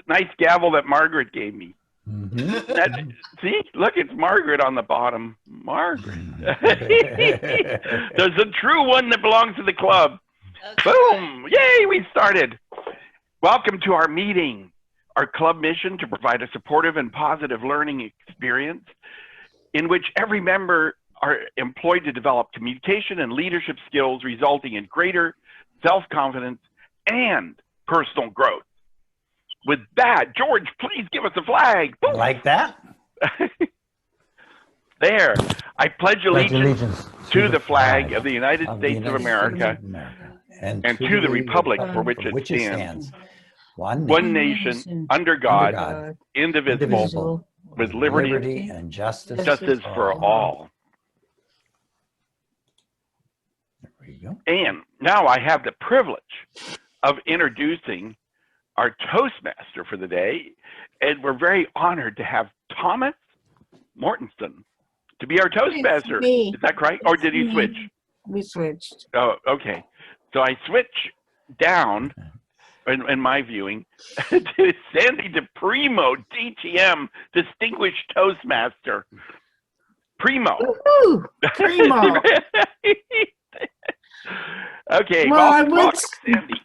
nice gavel that Margaret gave me. See, look, it's Margaret on the bottom. Margaret. There's a true one that belongs to the club. Boom! Yay, we started. Welcome to our meeting. Our club mission to provide a supportive and positive learning experience in which every member are employed to develop communication and leadership skills, resulting in greater self-confidence and personal growth. With that, George, please give us a flag. Boom. Like that? There. I pledge allegiance to the flag of the United States of America and to the republic for which it stands. One nation, under God, indivisible, with liberty and justice for all. There we go. And now I have the privilege of introducing our Toastmaster for the day, and we're very honored to have Thomas Mortensen to be our Toastmaster. Is that correct? Or did you switch? We switched. Oh, okay. So I switch down in my viewing to Sandy DePrimo, DTM, Distinguished Toastmaster. Primo. Woo-hoo, Primo. Okay, well, welcome, Sandy.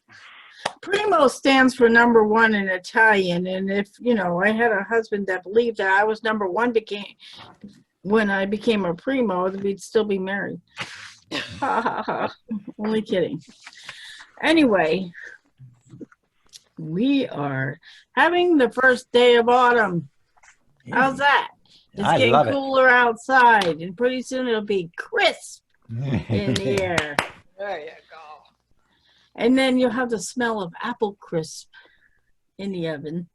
Primo stands for number one in Italian, and if, you know, I had a husband that believed that I was number one when I became a primo, we'd still be married. Ha ha ha. Only kidding. Anyway, we are having the first day of autumn. How's that? It's getting cooler outside, and pretty soon it'll be crisp in the air. There you go. And then you'll have the smell of apple crisp in the oven,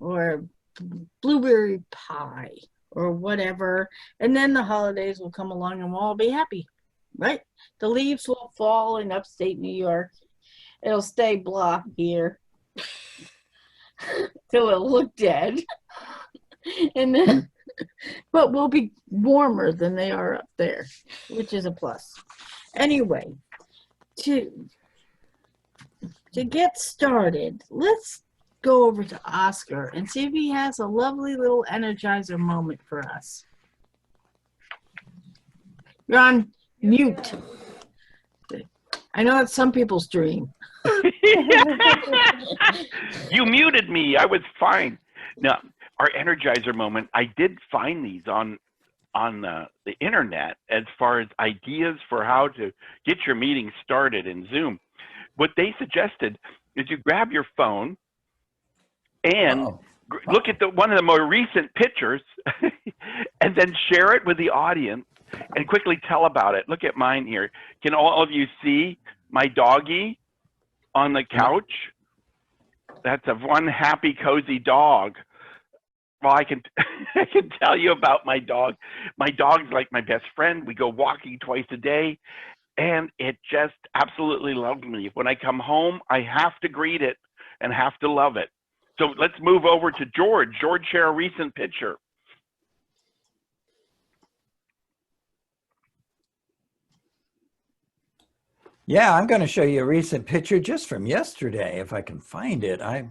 or blueberry pie, or whatever. And then the holidays will come along and we'll all be happy, right? The leaves will fall in upstate New York. It'll stay blah here till it'll look dead. And then, but we'll be warmer than they are up there, which is a plus. Anyway, to get started, let's go over to Oscar and see if he has a lovely little energizer moment for us. You're on mute. I know it's some people's dream. You muted me. I was fine. Now, our energizer moment, I did find these on the internet as far as ideas for how to get your meeting started in Zoom. What they suggested is you grab your phone and look at one of the more recent pictures and then share it with the audience and quickly tell about it. Look at mine here. Can all of you see my doggie on the couch? That's one happy, cozy dog. Well, I can tell you about my dog. My dog's like my best friend. We go walking twice a day. And it just absolutely loves me. When I come home, I have to greet it and have to love it. So let's move over to George. George, share a recent picture. Yeah, I'm going to show you a recent picture just from yesterday, if I can find it. I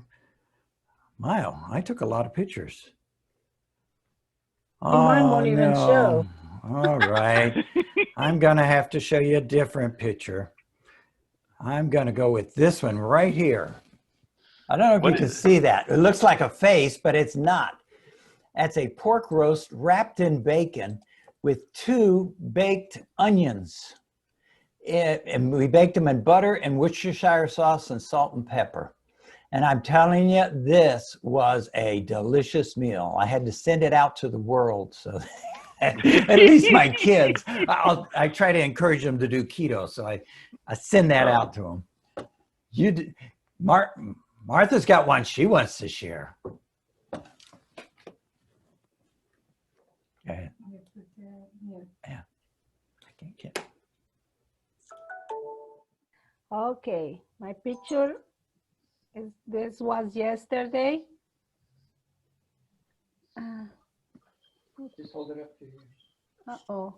took a lot of pictures. Mine won't even show. All right. I'm going to have to show you a different picture. I'm going to go with this one right here. I don't know if you can see that. It looks like a face, but it's not. That's a pork roast wrapped in bacon with 2 baked onions. And we baked them in butter and Worcestershire sauce and salt and pepper. And I'm telling you, this was a delicious meal. I had to send it out to the world, so at least my kids. I try to encourage them to do keto, so I send that out to them. Martha's got one she wants to share. Okay. Yeah. I can't get. Okay, my picture is this was yesterday. Just hold it up to you. Uh-oh.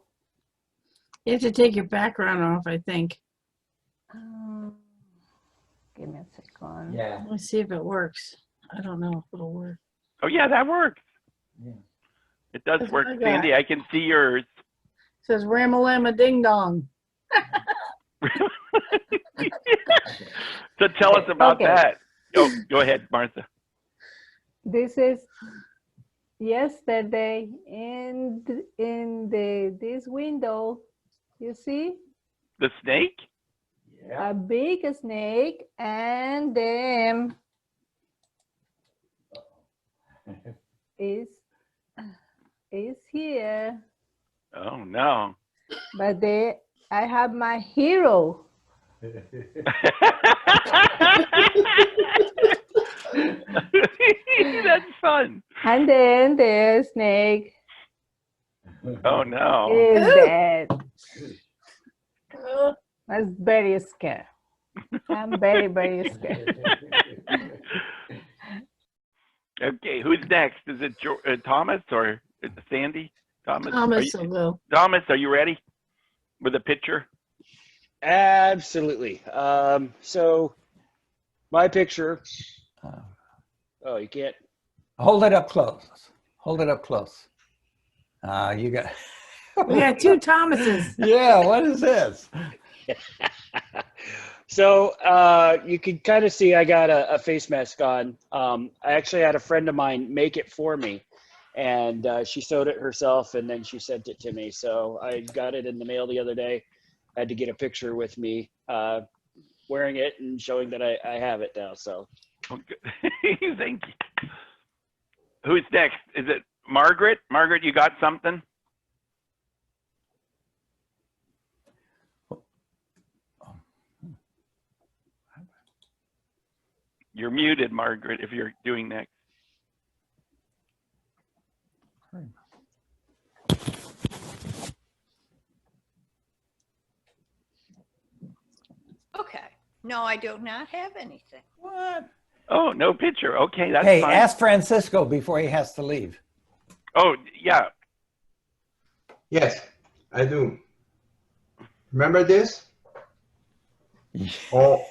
You have to take your background off, I think. Give me a second. Yeah. Let's see if it works. I don't know if it'll work. Oh yeah, that works. Yeah. It does That's work, what I got. Sandy. I can see yours. It says Ramalama Ding Dong. So tell us about Okay. that. Oh, go ahead, Martha. This is yesterday in this window. You see The snake? a big snake, and then is here. Oh no. But I have my hero. That's fun. And then the snake Oh no. is dead. Uh, I'm very scared. I'm very, very scared. Okay, who's next? Is it Thomas or Sandy? Thomas. Thomas will go. Thomas, are you ready with a picture? Absolutely. So my picture. Oh, you can't. Hold it up close. Hold it up close. You got. We got two Thomases. Yeah, what is this? So you can kind of see I got a face mask on. I actually had a friend of mine make it for me, and she sewed it herself, and then she sent it to me. So I got it in the mail the other day. I had to get a picture with me wearing it and showing that I have it now. So Okay. Thank you. Who's next? Is it Margaret? Margaret, you got something? You're muted, Margaret, if you're doing next. Okay. No, I do not have anything. What? Oh, no picture. Okay, that's Hey, fine. ask Francisco before he has to leave. Oh, yeah. Yes, I do. Remember this? All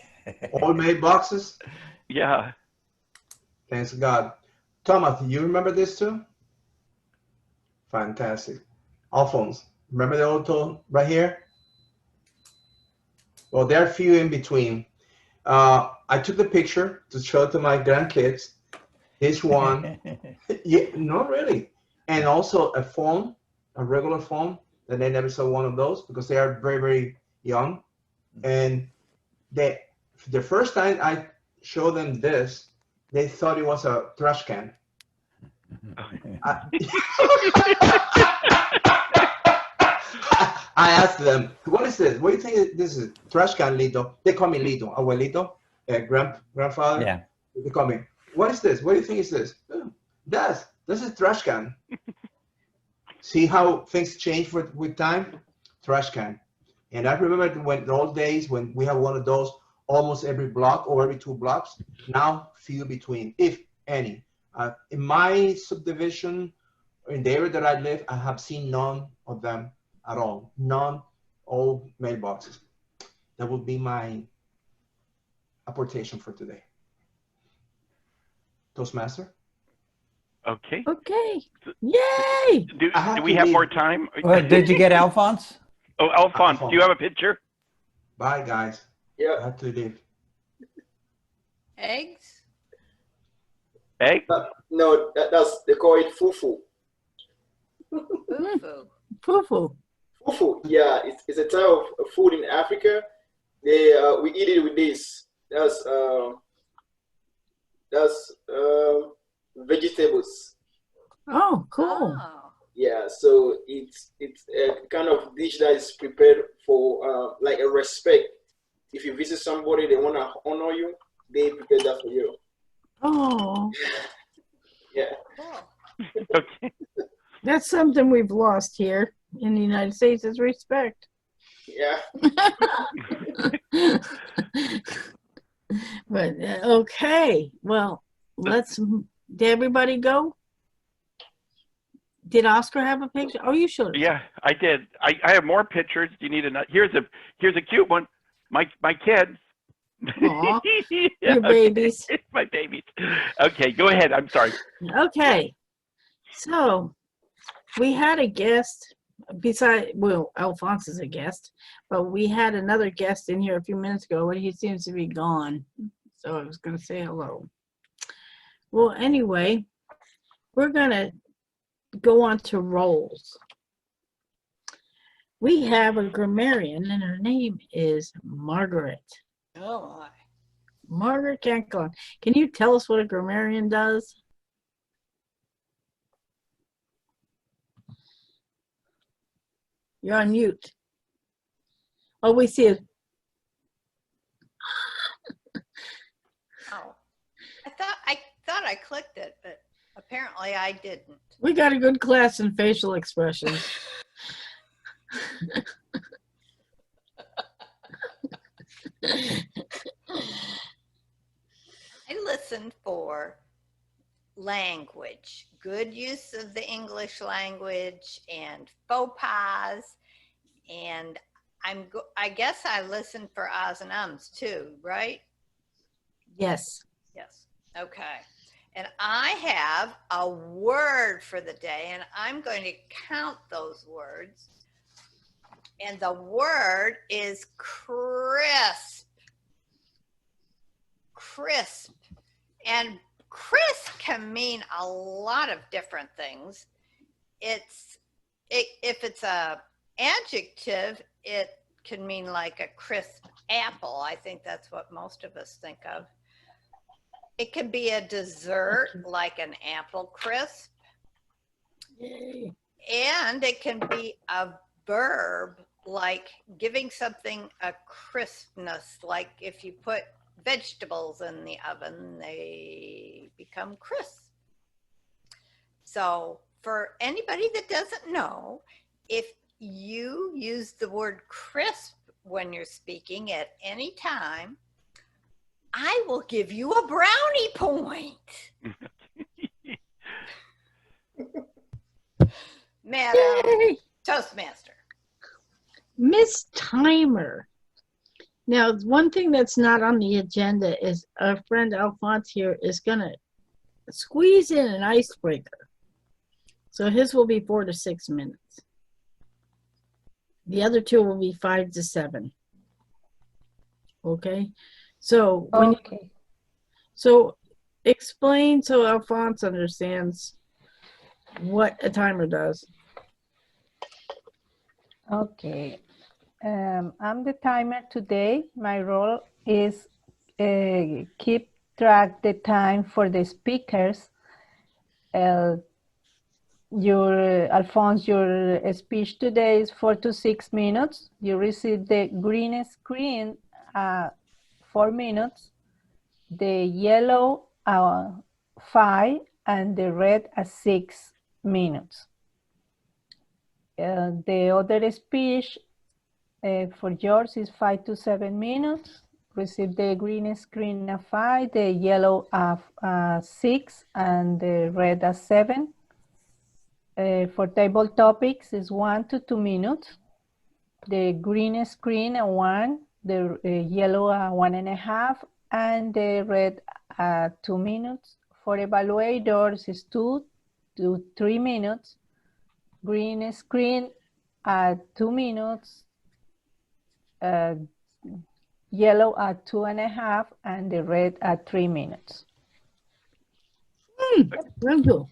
mailboxes? Yeah. Thanks God. Thomas, you remember this too? Fantastic. Alphonse, remember the auto right here? Well, there are a few in between. I took the picture to show to my grandkids. This one, yeah, not really. And also a phone, a regular phone, that they never saw one of those because they are very, very young. And the first time I showed them this, they thought it was a trash can. I asked them, what is this? What do you think this is? Trash can, Lito. They call me Lito, abuelito, grandfather. Yeah. They call me, what is this? What do you think is this? Oh, this is trash can. See how things change with time? Trash can. And I remember when the old days when we have one of those almost every block or every 2 blocks. Now few between, if any. In my subdivision, in the area that I live, I have seen none of them at all. None, all mailboxes. That would be my apportation for today. Toastmaster? Okay. Okay. Yay! Do I have we to have leave. more time? Well, did you get Alphonse? Oh, Alphonse, do you have a picture? Bye, guys. Yeah. I have to leave. Eggs? Egg? No, that's they call it fufu. Fufu. Fufu. Fufu, yeah, it's a type of food in Africa. They we eat it with this. That's vegetables. Oh, cool. Oh. Yeah, so it's a kind of dish that is prepared for like a respect. If you visit somebody, they want to honor you, they prepare that for you. Oh, Yeah. Cool. Okay. that's something we've lost here in the United States is respect. Yeah. But okay, well, did everybody go? Did Oscar have a picture? Oh, you should. Yeah, I did. I have more pictures. Do you need another? Here's a cute one. My kids, Aw, your babies. My babies. Okay, go ahead. I'm sorry. Okay. So we had a guest well, Alphonse is a guest, but we had another guest in here a few minutes ago, but he seems to be gone. So I was going to say hello. Well, anyway, we're going to go on to roles. We have a grammarian, and her name is Margaret. Oh, my. Margaret Canklon. Can you tell us what a grammarian does? You're on mute. Oh, we see it. Oh, I thought I clicked it, but apparently I didn't. We got a good class in facial expressions. I listened for language, good use of the English language, and faux pas, and I guess I listened for ahs and ums too, right? Yes. Yes. Okay. And I have a word for the day, and I'm going to count those words. And the word is crisp. Crisp. And crisp can mean a lot of different things. If it's a adjective, it can mean like a crisp apple. I think that's what most of us think of. It can be a dessert like an apple crisp. Yay. And it can be a verb like giving something a crispness, like if you put vegetables in the oven, they become crisp. So for anybody that doesn't know, if you use the word crisp when you're speaking at any time, I will give you a brownie point. Madam Yay. Toastmaster. Miss Timer. Now, one thing that's not on the agenda is our friend Alphonse here is going to squeeze in an icebreaker. So his will be 4 to 6 minutes. The other two will be 5 to 7. Okay? So Okay. So explain so Alphonse understands what a timer does. Okay. I'm the timer today. My role is keep track the time for the speakers. Alphonse, your speech today is 4 to 6 minutes. You receive the green screen 4 minutes, the yellow 5, and the red 6 minutes. The other speech for yours is 5 to 7 minutes. Receive the green screen 5, the yellow 6, and the red 7. For table topics is 1 to 2 minutes. The green screen 1, the yellow 1.5, and the red 2 minutes. For evaluators is 2 to 3 minutes. Green screen 2 minutes. Yellow 2.5, and the red 3 minutes. Very good.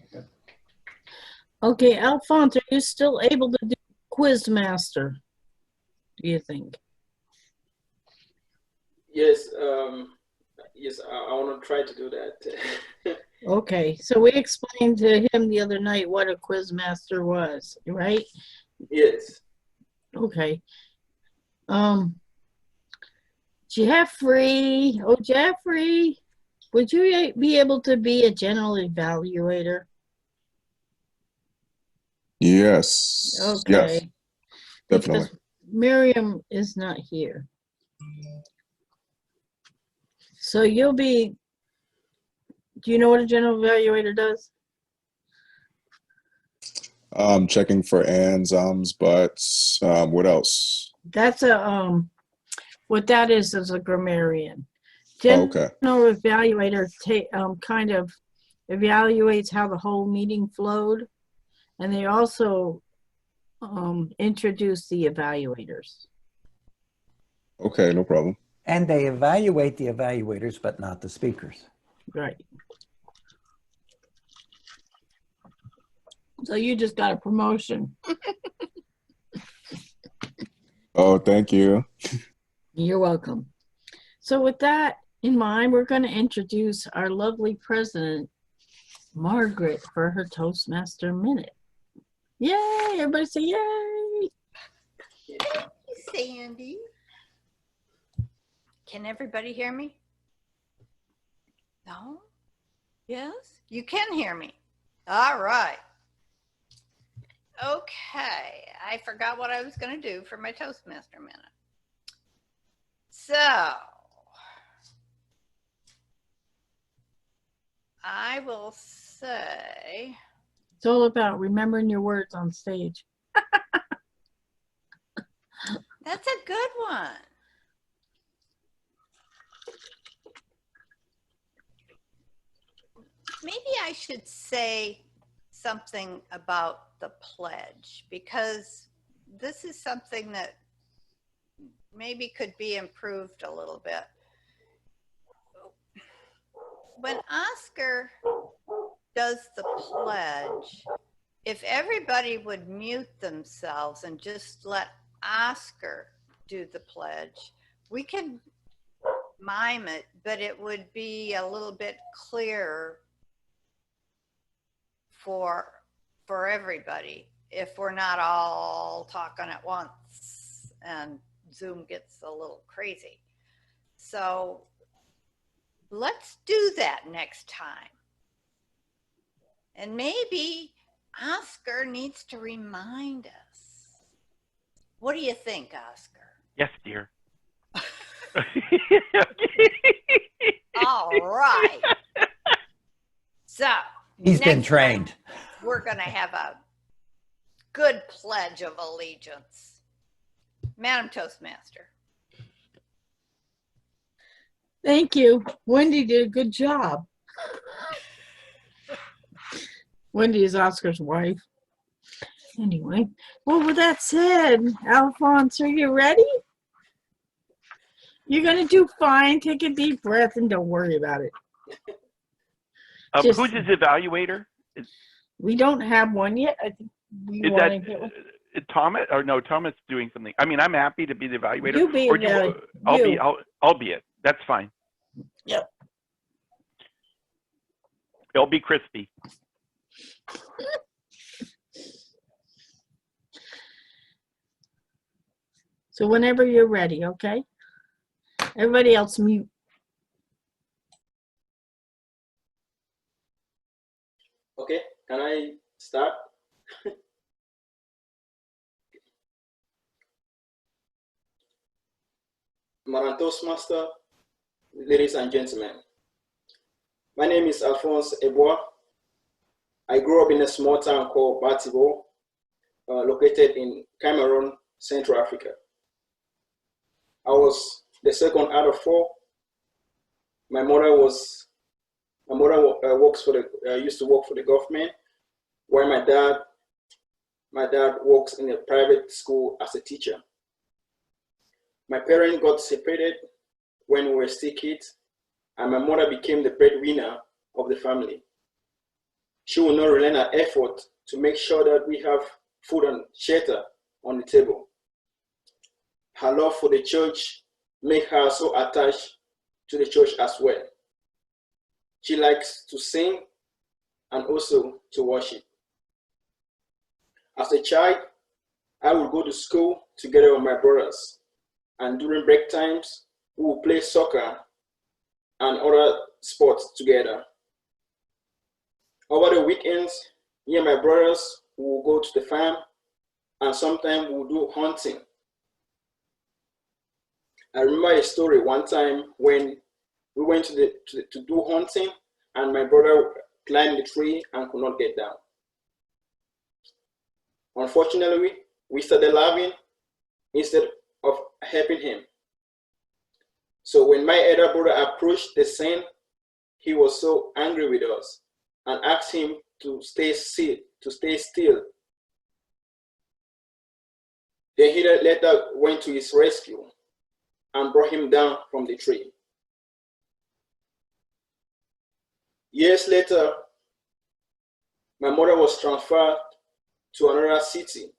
Okay, Alphonse, are you still able to do Quizmaster? Do you think? Yes, yes, I want to try to do that. Okay, so we explained to him the other night what a Quizmaster was, right? Yes. Okay. Jeffrey, Jeffrey, would you be able to be a general evaluator? Yes. Okay. Yes, definitely. Because Miriam is not here. So you'll be, do you know what a general evaluator does? Checking for ands, buts, what else? That's a, what that is a grammarian. Okay. General evaluator kind of evaluates how the whole meeting flowed, and they also introduce the evaluators. Okay, no problem. And they evaluate the evaluators, but not the speakers. Right. So you just got a promotion. Oh, thank you. You're welcome. So with that in mind, we're going to introduce our lovely president, Margaret, for her Toastmaster Minute. Yay! Everybody say yay! Thank you, Sandy. Can everybody hear me? No? Yes? You can hear me. All right. Okay. I forgot what I was going to do for my Toastmaster Minute. So, I will say... It's all about remembering your words on stage. That's a good one. Maybe I should say something about the pledge, because this is something that maybe could be improved a little bit. When Oscar does the pledge, if everybody would mute themselves and just let Oscar do the pledge, we can mime it, but it would be a little bit clearer for everybody if we're not all talking at once and Zoom gets a little crazy. So let's do that next time. And maybe Oscar needs to remind us. What do you think, Oscar? Yes, dear. All right. So He's been trained. We're going to have a good pledge of allegiance. Madam Toastmaster. Thank you. Wendy did a good job. Wendy is Oscar's wife. Anyway, well, with that said, Alphonse, are you ready? You're going to do fine. Take a deep breath and don't worry about it. Who's his evaluator? We don't have one yet. I think we Is want that to get one. Thomas? Or no, Thomas doing something. I mean, I'm happy to be the evaluator. You be or I'll be it. That's fine. Yep. It'll be crispy. So whenever you're ready, okay? Everybody else mute. Okay, can I start? Madam Toastmaster, ladies and gentlemen, my name is Alphonse Ebois. I grew up in a small town called Batibo, located in Cameroon, Central Africa. I was the second out of four. My mother works for used to work for the government, while my dad works in a private school as a teacher. My parents got separated when we were still kids, and my mother became the breadwinner of the family. She will not relent her effort to make sure that we have food and shelter on the table. Her love for the church made her so attached to the church as well. She likes to sing and also to worship. As a child, I would go to school together with my brothers, and during break times, we would play soccer and other sports together. Over the weekends, me and my brothers will go to the farm, and sometimes we'll do hunting. I remember a story one time when we went to do hunting, and my brother climbed the tree and could not get down. Unfortunately, we started laughing instead of helping him. So when my elder brother approached the scene, he was so angry with us and asked him to stay still. Then he later went to his rescue and brought him down from the tree. Years later, my mother was transferred to another city.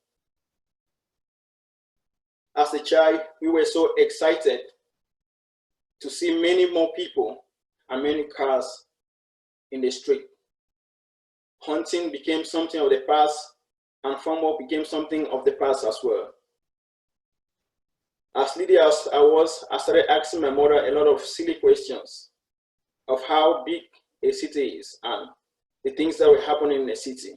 As a child, we were so excited to see many more people and many cars in the street. Hunting became something of the past, and farm work became something of the past as well. As little as I was, I started asking my mother a lot of silly questions of how big a city is and the things that were happening in the city.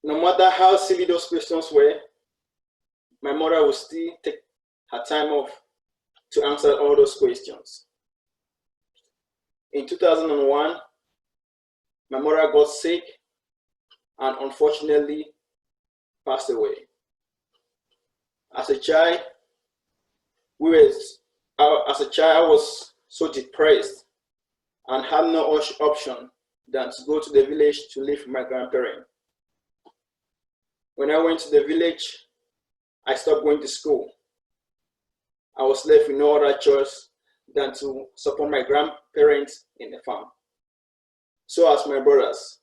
No matter how silly those questions were, my mother would still take her time off to answer all those questions. In 2001, my mother got sick and unfortunately passed away. As a child, I was so depressed and had no option than to go to the village to live with my grandparents. When I went to the village, I stopped going to school. I was left with no other choice than to support my grandparents in the farm. So as my brothers.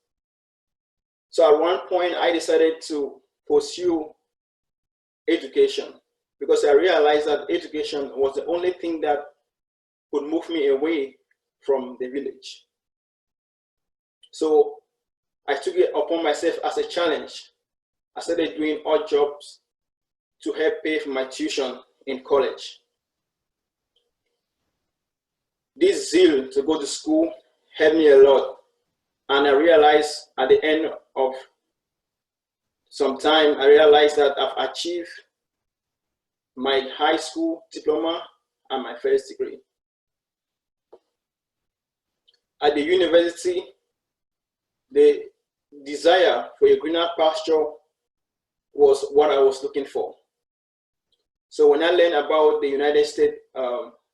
So at one point, I decided to pursue education because I realized that education was the only thing that could move me away from the village. So I took it upon myself as a challenge. I started doing odd jobs to help pay for my tuition in college. This zeal to go to school helped me a lot. And I realized at the end of some time, I realized that I've achieved my high school diploma and my first degree. At the university, the desire for a greener pasture was what I was looking for. So when I learned about the United States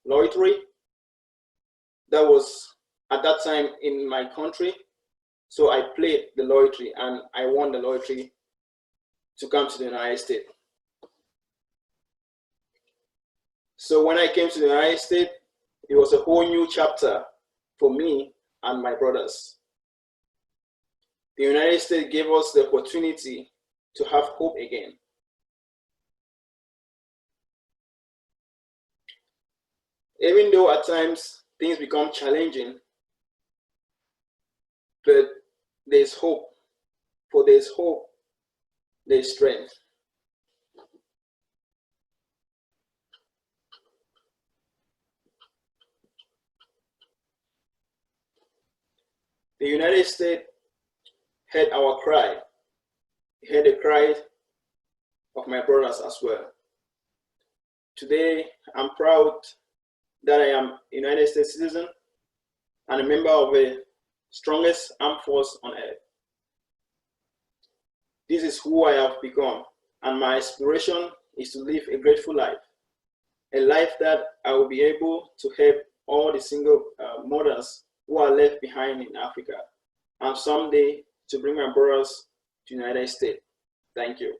lottery, that was at that time in my country. So I played the lottery and I won the lottery to come to the United States. So when I came to the United States, it was a whole new chapter for me and my brothers. The United States gave us the opportunity to have hope again. Even though at times things become challenging, but there's hope. For there's hope, there's strength. The United States heard our cry, heard the cry of my brothers as well. Today, I'm proud that I am a United States citizen and a member of the strongest armed force on earth. This is who I have become, and my aspiration is to live a grateful life, a life that I will be able to help all the single mothers who are left behind in Africa, and someday to bring my brothers to the United States. Thank you.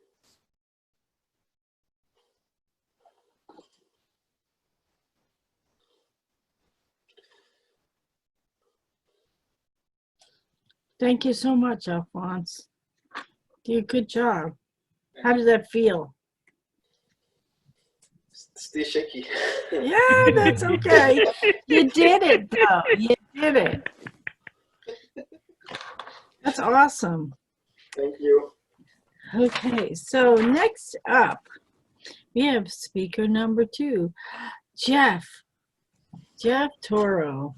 Thank you so much, Alphonse. You did a good job. How does that feel? Still shaky. Yeah, that's okay. You did it, though. You did it. That's awesome. Thank you. Okay, so next up, we have speaker number 2, Jeff Toro.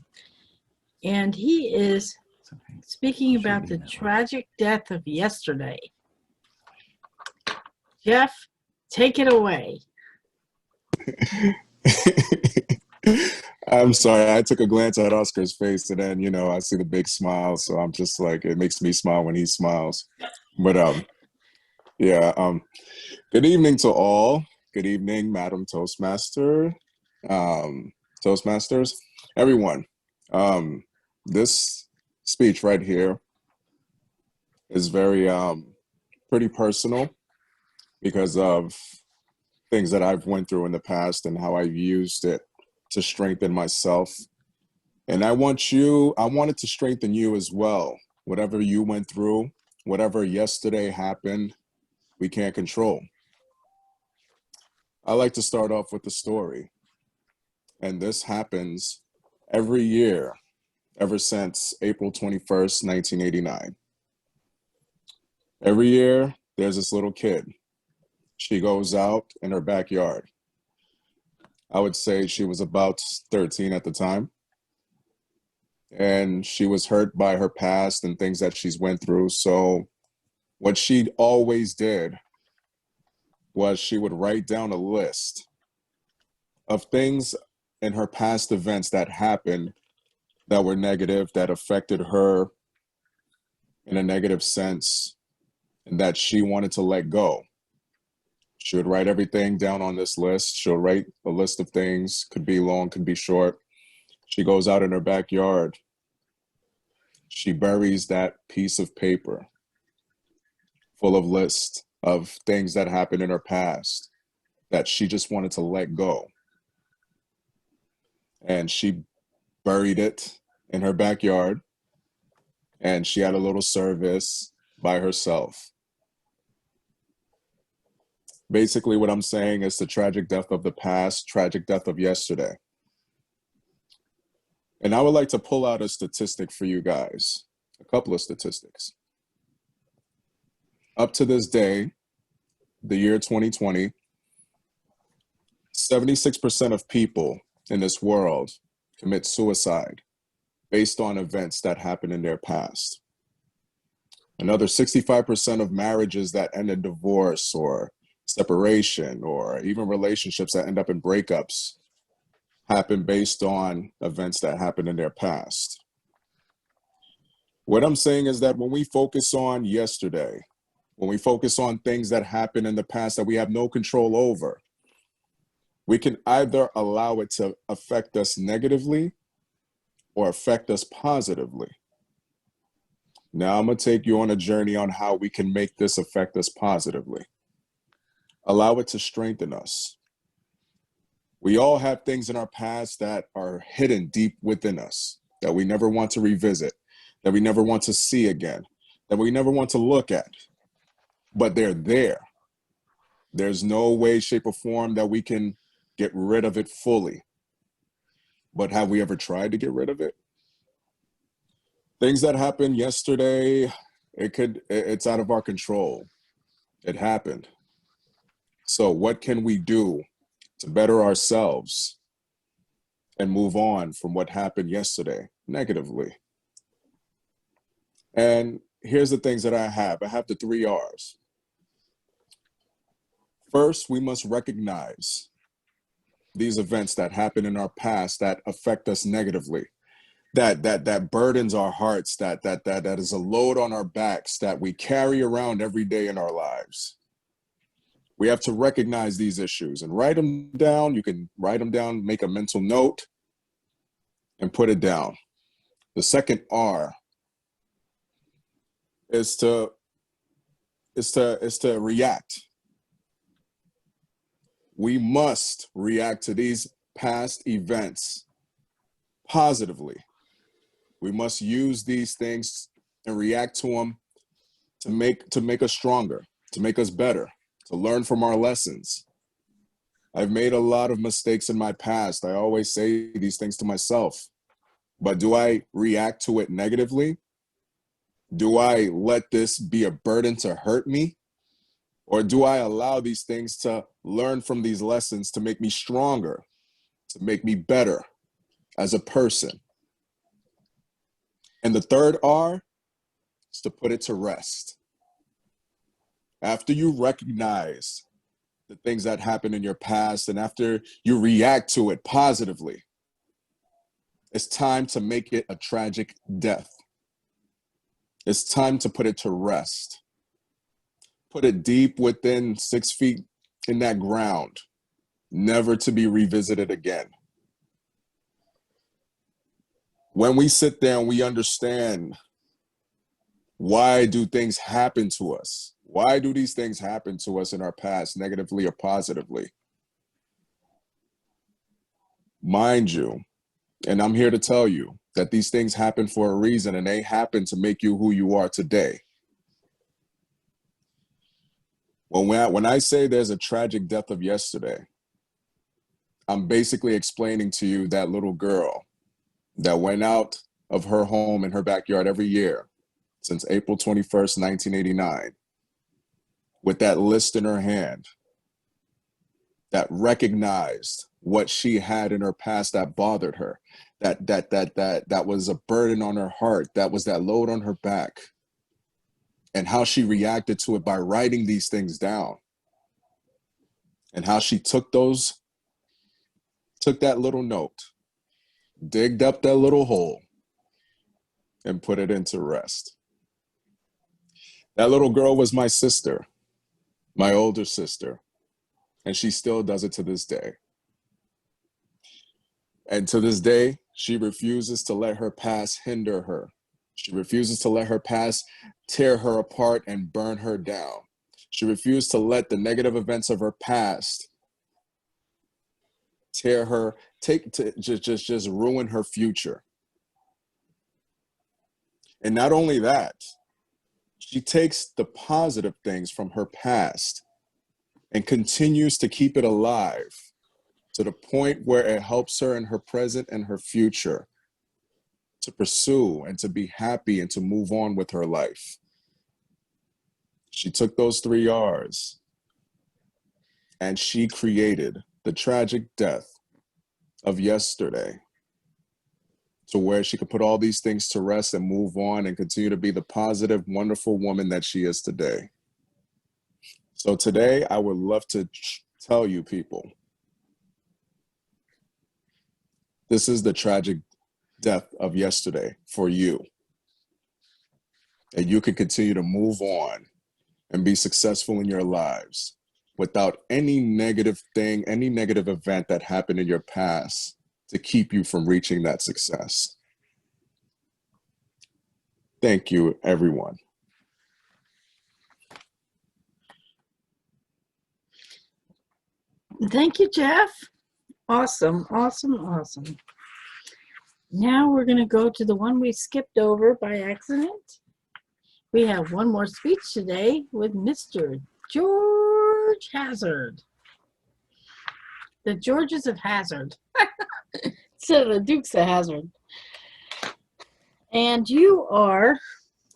And he is speaking about the tragic death of yesterday. Jeff, take it away. I'm sorry. I took a glance at Oscar's face, and then I see the big smile. So I'm just like, it makes me smile when he smiles. But yeah. Good evening to all. Good evening, Madam Toastmaster, Toastmasters, everyone. This speech right here is very pretty personal because of things that I've went through in the past and how I've used it to strengthen myself. And I wanted to strengthen you as well. Whatever you went through, whatever yesterday happened, we can't control. I like to start off with a story. And this happens every year, ever since April 21st, 1989. Every year, there's this little kid. She goes out in her backyard. I would say she was about 13 at the time. And she was hurt by her past and things that she's went through. So what she always did was she would write down a list of things in her past events that happened that were negative, that affected her in a negative sense, and that she wanted to let go. She would write everything down on this list. She'll write a list of things, could be long, could be short. She goes out in her backyard. She buries that piece of paper full of lists of things that happened in her past that she just wanted to let go. And she buried it in her backyard, and she had a little service by herself. Basically, what I'm saying is the tragic death of the past, tragic death of yesterday. And I would like to pull out a statistic for you guys, a couple of statistics. Up to this day, the year 2020, 76% of people in this world commit suicide based on events that happened in their past. Another 65% of marriages that end in divorce or separation or even relationships that end up in breakups happen based on events that happened in their past. What I'm saying is that when we focus on yesterday, when we focus on things that happened in the past that we have no control over, we can either allow it to affect us negatively or affect us positively. Now I'm going to take you on a journey on how we can make this affect us positively. Allow it to strengthen us. We all have things in our past that are hidden deep within us that we never want to revisit, that we never want to see again, that we never want to look at, but they're there. There's no way, shape, or form that we can get rid of it fully. But have we ever tried to get rid of it? Things that happened yesterday, it's out of our control. It happened. So what can we do to better ourselves and move on from what happened yesterday negatively? And here's the things that I have. I have the 3 R's. First, we must recognize these events that happen in our past that affect us negatively, that burdens our hearts, that is a load on our backs that we carry around every day in our lives. We have to recognize these issues and write them down. You can write them down, make a mental note, and put it down. The second R is to react. We must react to these past events positively. We must use these things and react to them to make us stronger, to make us better, to learn from our lessons. I've made a lot of mistakes in my past. I always say these things to myself, but do I react to it negatively? Do I let this be a burden to hurt me? Or do I allow these things to learn from these lessons to make me stronger, to make me better as a person? And the third R is to put it to rest. After you recognize the things that happened in your past and after you react to it positively, It's time to make it a tragic death. It's time to put it to rest. Put it deep within 6 feet in that ground, never to be revisited again. When we sit there and we understand, why do things happen to us? Why do these things happen to us in our past, negatively or positively? Mind you, and I'm here to tell you that these things happen for a reason, and they happen to make you who you are today. When I say there's a tragic death of yesterday, I'm basically explaining to you that little girl that went out of her home in her backyard every year since April 21st, 1989, with that list in her hand, that recognized what she had in her past that bothered her, that was a burden on her heart, that was that load on her back, and how she reacted to it by writing these things down, and how she took that little note, digged up that little hole, and put it into rest. That little girl was my sister, my older sister, and she still does it to this day. And to this day, she refuses to let her past hinder her. She refuses to let her past tear her apart and burn her down. She refused to let the negative events of her past tear her, just ruin her future. And not only that, she takes the positive things from her past and continues to keep it alive to the point where it helps her in her present and her future to pursue and to be happy and to move on with her life. She took those 3 R's and she created the tragic death of yesterday to where she could put all these things to rest and move on and continue to be the positive, wonderful woman that she is today. So today, I would love to tell you people, this is the tragic death of yesterday for you. And you can continue to move on and be successful in your lives without any negative thing, any negative event that happened in your past to keep you from reaching that success. Thank you, everyone. Thank you, Jeff. Awesome, awesome, awesome. Now we're going to go to the one we skipped over by accident. We have one more speech today with Mr. George Hazard. The Georges of Hazard. Instead of the Dukes of Hazzard. And you are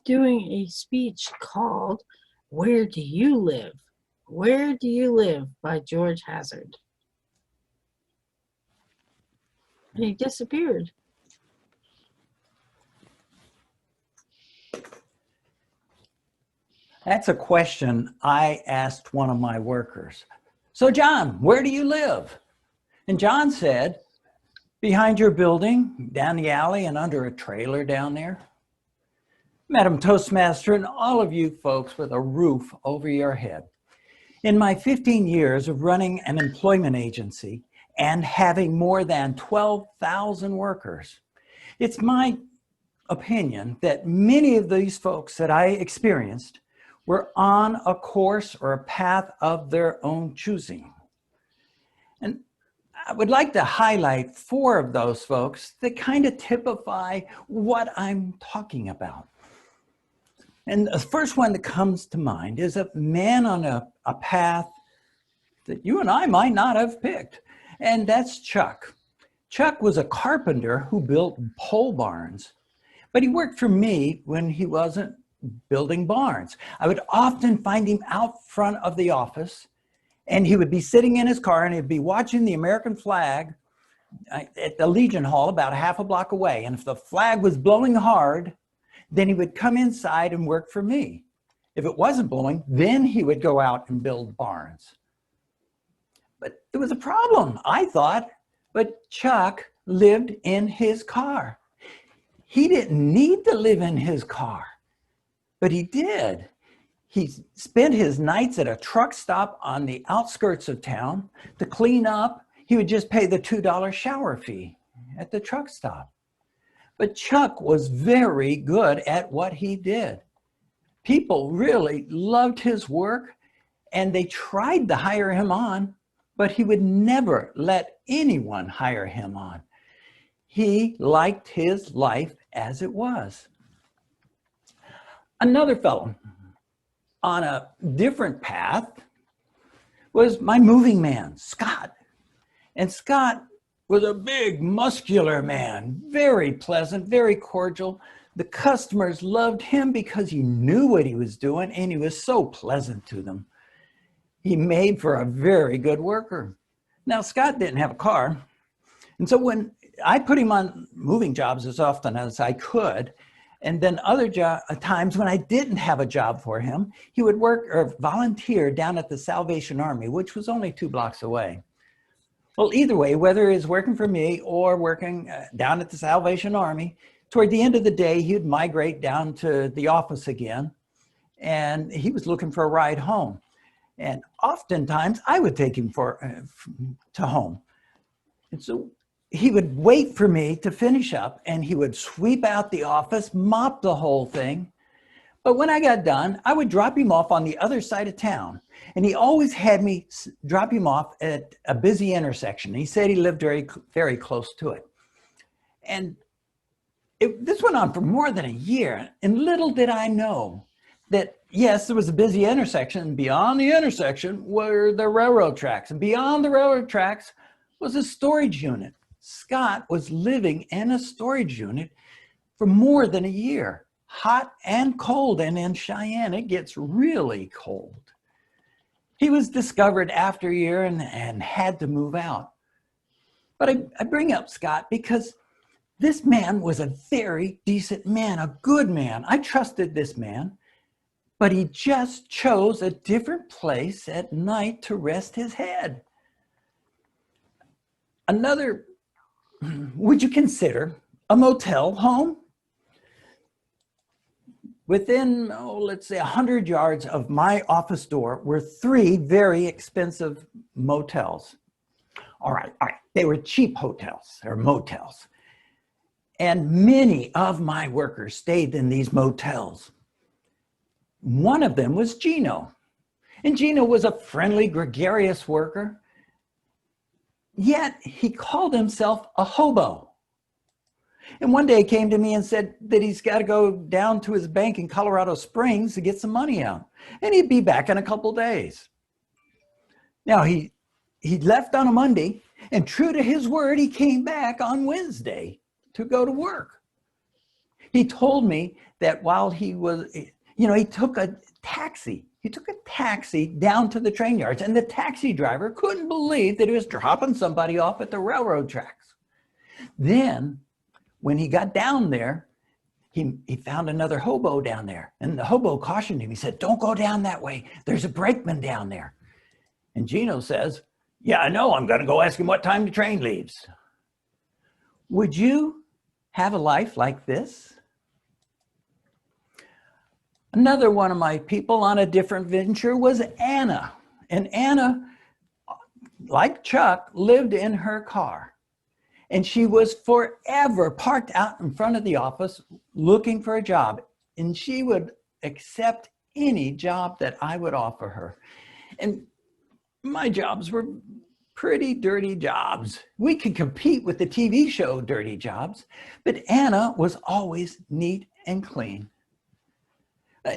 doing a speech called Where Do You Live? Where Do You Live by George Hazard. And he disappeared. That's a question I asked one of my workers. So John, where do you live? And John said, behind your building, down the alley and under a trailer down there. Madam Toastmaster and all of you folks with a roof over your head. In my 15 years of running an employment agency and having more than 12,000 workers, it's my opinion that many of these folks that I experienced were on a course or a path of their own choosing. And I would like to highlight 4 of those folks that kind of typify what I'm talking about. And the first one that comes to mind is a man on a path that you and I might not have picked, and that's Chuck. Chuck was a carpenter who built pole barns, but he worked for me when he wasn't building barns. I would often find him out front of the office, and he would be sitting in his car and he'd be watching the American flag at the Legion Hall about half a block away. And if the flag was blowing hard, then he would come inside and work for me. If it wasn't blowing, then he would go out and build barns. But there was a problem, I thought. But Chuck lived in his car. He didn't need to live in his car, but he did. He spent his nights at a truck stop on the outskirts of town to clean up. He would just pay the $2 shower fee at the truck stop. But Chuck was very good at what he did. People really loved his work, and they tried to hire him on, but he would never let anyone hire him on. He liked his life as it was. Another fellow on a different path was my moving man, Scott. And Scott was a big, muscular man, very pleasant, very cordial. The customers loved him because he knew what he was doing, and he was so pleasant to them. He made for a very good worker. Now, Scott didn't have a car, and so when I put him on moving jobs as often as I could, and then other times when I didn't have a job for him, he would work or volunteer down at the Salvation Army, which was only 2 blocks away. Well, either way, whether he was working for me or working down at the Salvation Army, toward the end of the day, he'd migrate down to the office again, and he was looking for a ride home. And oftentimes, I would take him to home. And so he would wait for me to finish up, and he would sweep out the office, mop the whole thing. But when I got done, I would drop him off on the other side of town. And he always had me drop him off at a busy intersection. He said he lived very, very close to it. And this went on for more than a year. And little did I know that, yes, there was a busy intersection. And beyond the intersection were the railroad tracks. And beyond the railroad tracks was a storage unit. Scott was living in a storage unit for more than a year, hot and cold. And in Cheyenne, it gets really cold. He was discovered after a year and had to move out. But I bring up Scott because this man was a very decent man, a good man. I trusted this man, but he just chose a different place at night to rest his head. Another, would you consider a motel home? Within, let's say 100 yards of my office door were 3 very expensive motels. All right. They were cheap hotels or motels. And many of my workers stayed in these motels. One of them was Gino. And Gino was a friendly, gregarious worker. Yet he called himself a hobo. And one day he came to me and said that he's got to go down to his bank in Colorado Springs to get some money out. And he'd be back in a couple days. Now he left on a Monday, and true to his word, he came back on Wednesday to go to work. He told me that while he was, he took a taxi. He took a taxi down to the train yards, and the taxi driver couldn't believe that he was dropping somebody off at the railroad tracks. Then, when he got down there, he found another hobo down there. And the hobo cautioned him. He said, "Don't go down that way. There's a brakeman down there." And Gino says, "Yeah, I know. I'm going to go ask him what time the train leaves." Would you have a life like this? Another one of my people on a different venture was Anna. And Anna, like Chuck, lived in her car. And she was forever parked out in front of the office looking for a job. And she would accept any job that I would offer her. And my jobs were pretty dirty jobs. We could compete with the TV show Dirty Jobs, but Anna was always neat and clean.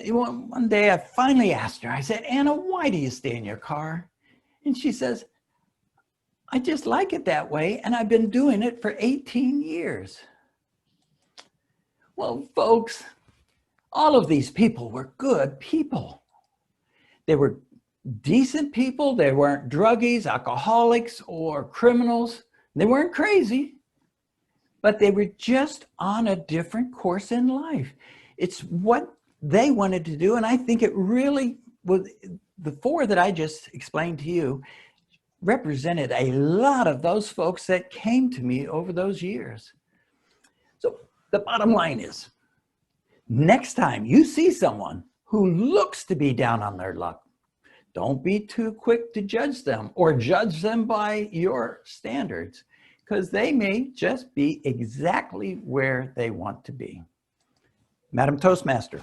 One day I finally asked her, I said, "Anna, why do you stay in your car?" And she says, "I just like it that way, and I've been doing it for 18 years. Well, folks, all of these people were good people. They were decent people. They weren't druggies, alcoholics, or criminals. They weren't crazy, but they were just on a different course in life. It's what they wanted to do, and I think it really was the 4 that I just explained to you represented a lot of those folks that came to me over those years. So the bottom line is, next time you see someone who looks to be down on their luck, don't be too quick to judge them or judge them by your standards, because they may just be exactly where they want to be. Madam Toastmaster.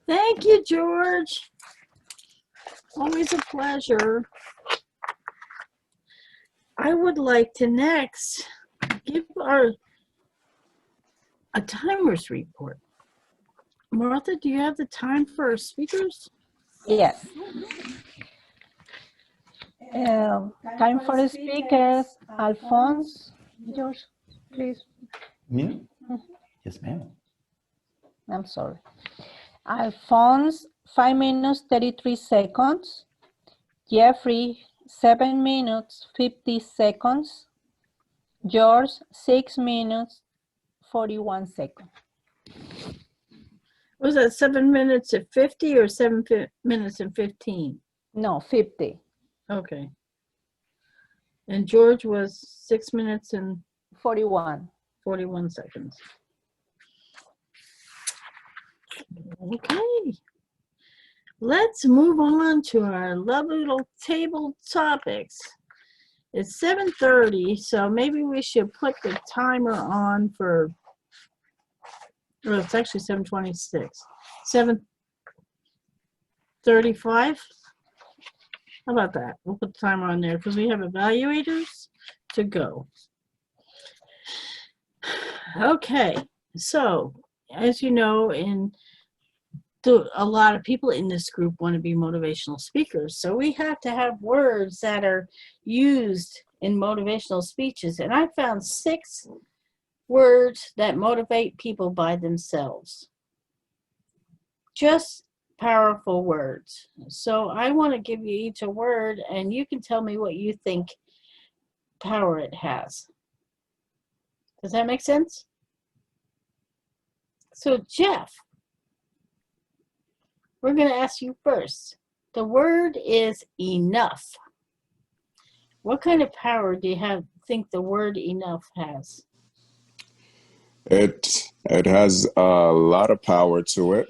Thank you, George. Always a pleasure. I would like to next give a timers report. Martha, do you have the time for our speakers? Yes. Time for the speakers. Alphonse, George, please. Yeah. Yes, ma'am. I'm sorry. Alphonse, 5 minutes, 33 seconds. Jeffrey, 7 minutes, 50 seconds. George, 6 minutes, 41 seconds. Was that 7 minutes at 50 or 7 minutes and 15? No, 50. Okay. And George was 6 minutes and 41 seconds. Okay. Let's move on to our lovely little table topics. It's 7:30, so maybe we should put the timer on for, well, it's actually 7:26. 7:35? How about that? We'll put the timer on there because we have evaluators to go. Okay, so as you know, a lot of people in this group want to be motivational speakers. So we have to have words that are used in motivational speeches. And I found 6 words that motivate people by themselves. Just powerful words. So I want to give you each a word, and you can tell me what you think power it has. Does that make sense? So Jeff, we're going to ask you first. The word is enough. What kind of power do you think the word enough has? It has a lot of power to it,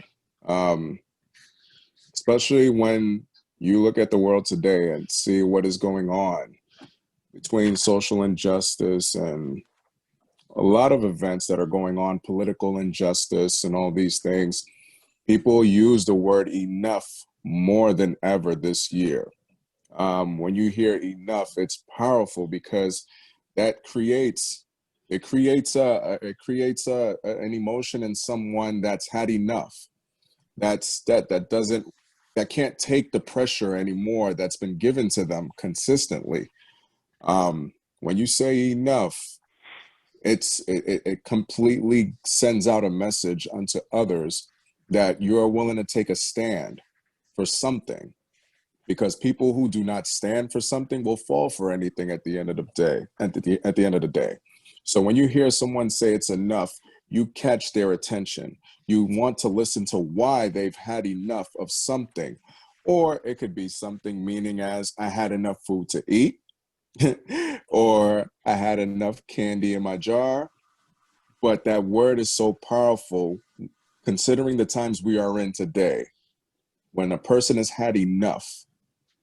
especially when you look at the world today and see what is going on between social injustice and a lot of events that are going on, political injustice and all these things. People use the word enough more than ever this year. When you hear enough, it's powerful because that creates an emotion in someone that's had enough. That can't take the pressure anymore that's been given to them consistently. When you say enough, it completely sends out a message unto others that you are willing to take a stand for something, because people who do not stand for something will fall for anything at the end of the day. At the end of the day, so when you hear someone say it's enough, you catch their attention. You want to listen to why they've had enough of something, or it could be something meaning as I had enough food to eat, or I had enough candy in my jar. But that word is so powerful. Considering the times we are in today, when a person has had enough,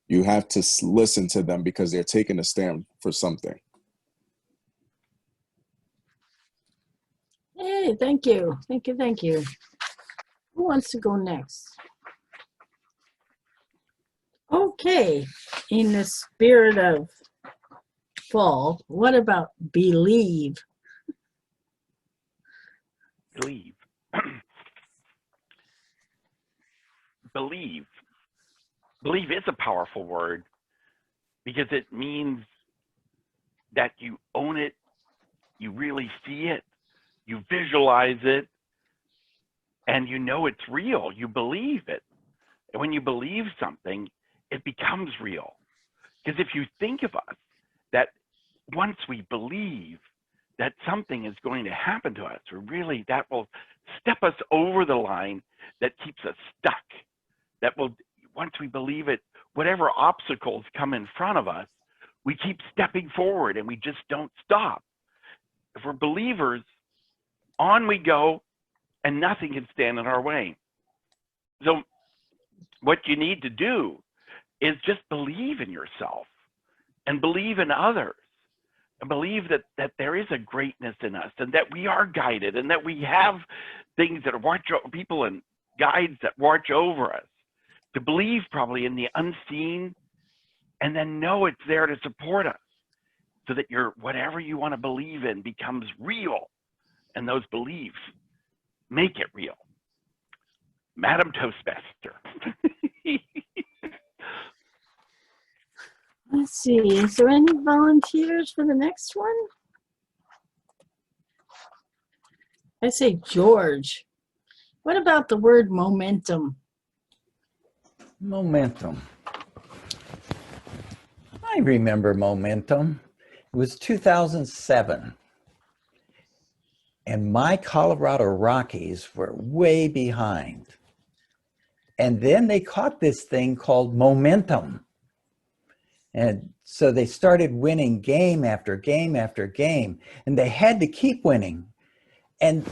you have to listen to them because they're taking a stand for something. Hey, thank you. Thank you. Thank you. Who wants to go next? Okay. In the spirit of fall, what about believe? Believe. Believe. Believe is a powerful word because it means that you own it, you really see it, you visualize it, and you know it's real. You believe it. And when you believe something, it becomes real. Because if you think of us, that once we believe that something is going to happen to us, or really that will step us over the line that keeps us stuck. that will, once we believe it, whatever obstacles come in front of us, we keep stepping forward and we just don't stop. If we're believers, on we go, and nothing can stand in our way. So what you need to do is just believe in yourself and believe in others and believe that there is a greatness in us and that we are guided and that we have things that watch people and guides that watch over us. To believe probably in the unseen and then know it's there to support us so that your whatever you want to believe in becomes real, and those beliefs make it real. Madam Toastmaster. Let's see, is there any volunteers for the next one? I say George. What about the word momentum? Momentum. I remember momentum. It was 2007. And my Colorado Rockies were way behind. And then they caught this thing called momentum. And so they started winning game after game after game. And they had to keep winning. And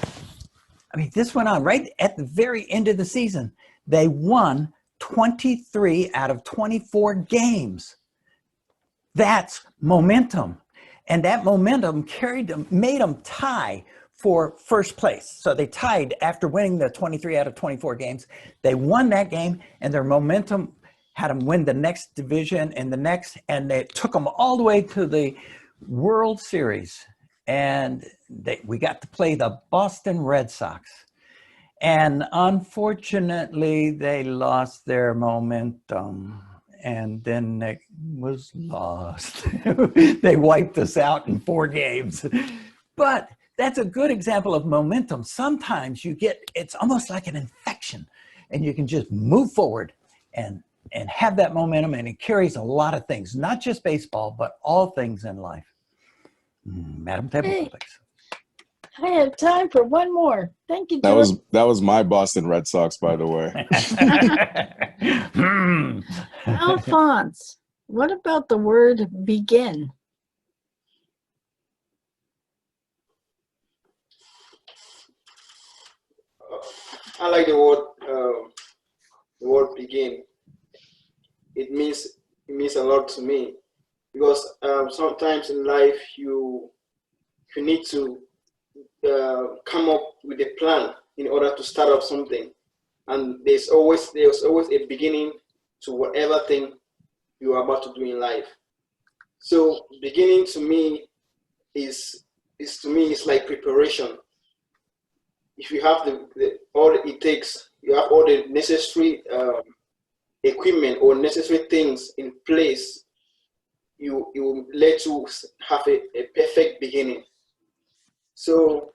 I mean, this went on right at the very end of the season. They won 23 out of 24 games. That's momentum. And that momentum carried them, made them tie for first place. So they tied after winning the 23 out of 24 games. They won that game, and their momentum had them win the next division and the next, and it took them all the way to the World Series. And we got to play the Boston Red Sox. And unfortunately, they lost their momentum. And then it was lost. They wiped us out in 4 games. But that's a good example of momentum. Sometimes you get, it's almost like an infection, and you can just move forward and have that momentum, and it carries a lot of things, not just baseball, but all things in life. Madam Table Topics. I have time for one more. Thank you, George. That was my Boston Red Sox, by the way. Alphonse, what about the word begin? I like the word begin. It means a lot to me, because sometimes in life you need to come up with a plan in order to start up something, and there's always a beginning to whatever thing you are about to do in life. So beginning to me is like preparation. If you have all it takes, you have all the necessary equipment or necessary things in place, you will let you have a perfect beginning. So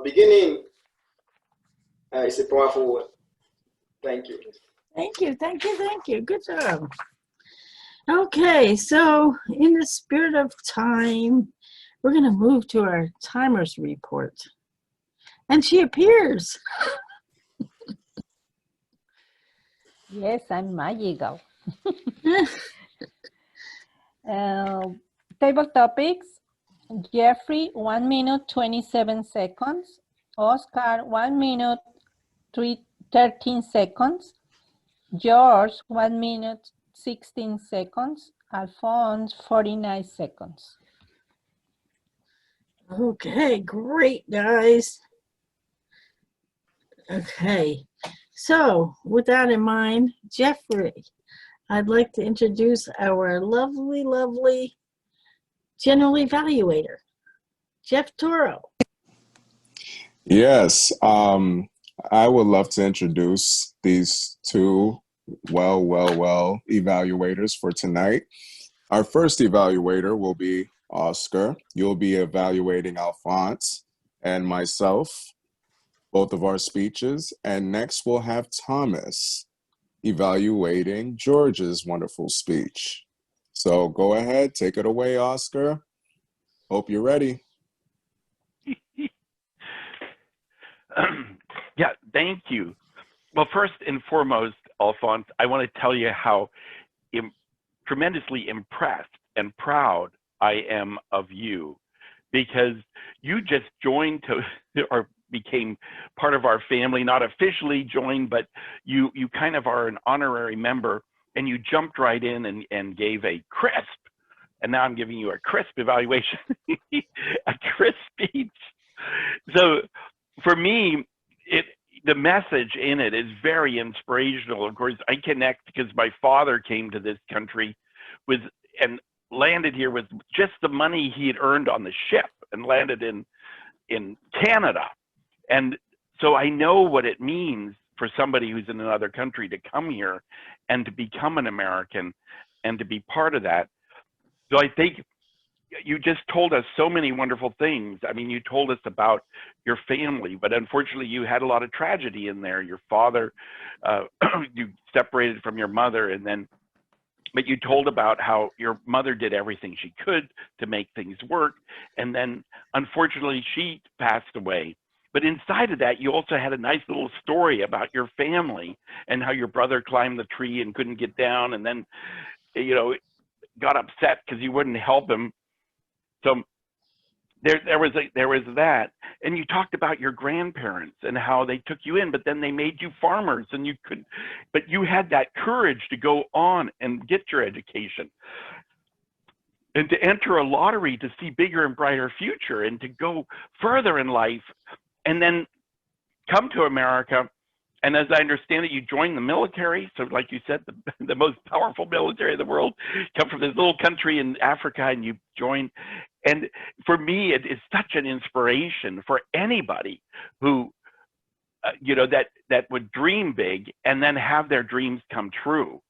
beginning is a powerful word. Thank you. Thank you, thank you, thank you. Good job. Okay, so in the spirit of time, we're going to move to our timers report. And she appears. Yes, I'm magical. Table topics. Jeffrey, 1 minute, 27 seconds. Oscar, 1 minute, 13 seconds. George, 1 minute, 16 seconds. Alphonse, 49 seconds. Okay, great, guys. Okay, so with that in mind, Jeffrey, I'd like to introduce our lovely, lovely general evaluator, Jeff Toro. Yes, I would love to introduce these two well evaluators for tonight. Our first evaluator will be Oscar. You'll be evaluating Alphonse and myself, both of our speeches. And next we'll have Thomas evaluating George's wonderful speech. So go ahead, take it away, Oscar. Hope you're ready. Yeah, thank you. Well, first and foremost, Alphonse, I want to tell you how tremendously impressed and proud I am of you, because you just joined to, or became part of our family, not officially joined, but you kind of are an honorary member, and you jumped right in and gave a crisp, and now I'm giving you a crisp evaluation, a crisp speech. So for me, the message in it is very inspirational. Of course, I connect because my father came to this country with and landed here with just the money he had earned on the ship, and landed in Canada. And so I know what it means for somebody who's in another country to come here and to become an American and to be part of that. So I think you just told us so many wonderful things. I mean, you told us about your family, but unfortunately you had a lot of tragedy in there. Your father, you separated from your mother, and then, but you told about how your mother did everything she could to make things work. And then unfortunately she passed away. But inside of that, you also had a nice little story about your family and how your brother climbed the tree and couldn't get down, and then, you know, got upset because you wouldn't help him. So there was that, and you talked about your grandparents and how they took you in, but then they made you farmers, and but you had that courage to go on and get your education, and to enter a lottery to see bigger and brighter future, and to go further in life, and then come to America. And as I understand it, you joined the military. So like you said, the most powerful military in the world, come from this little country in Africa, and you joined. And for me, it is such an inspiration for anybody who, you know, that would dream big and then have their dreams come true.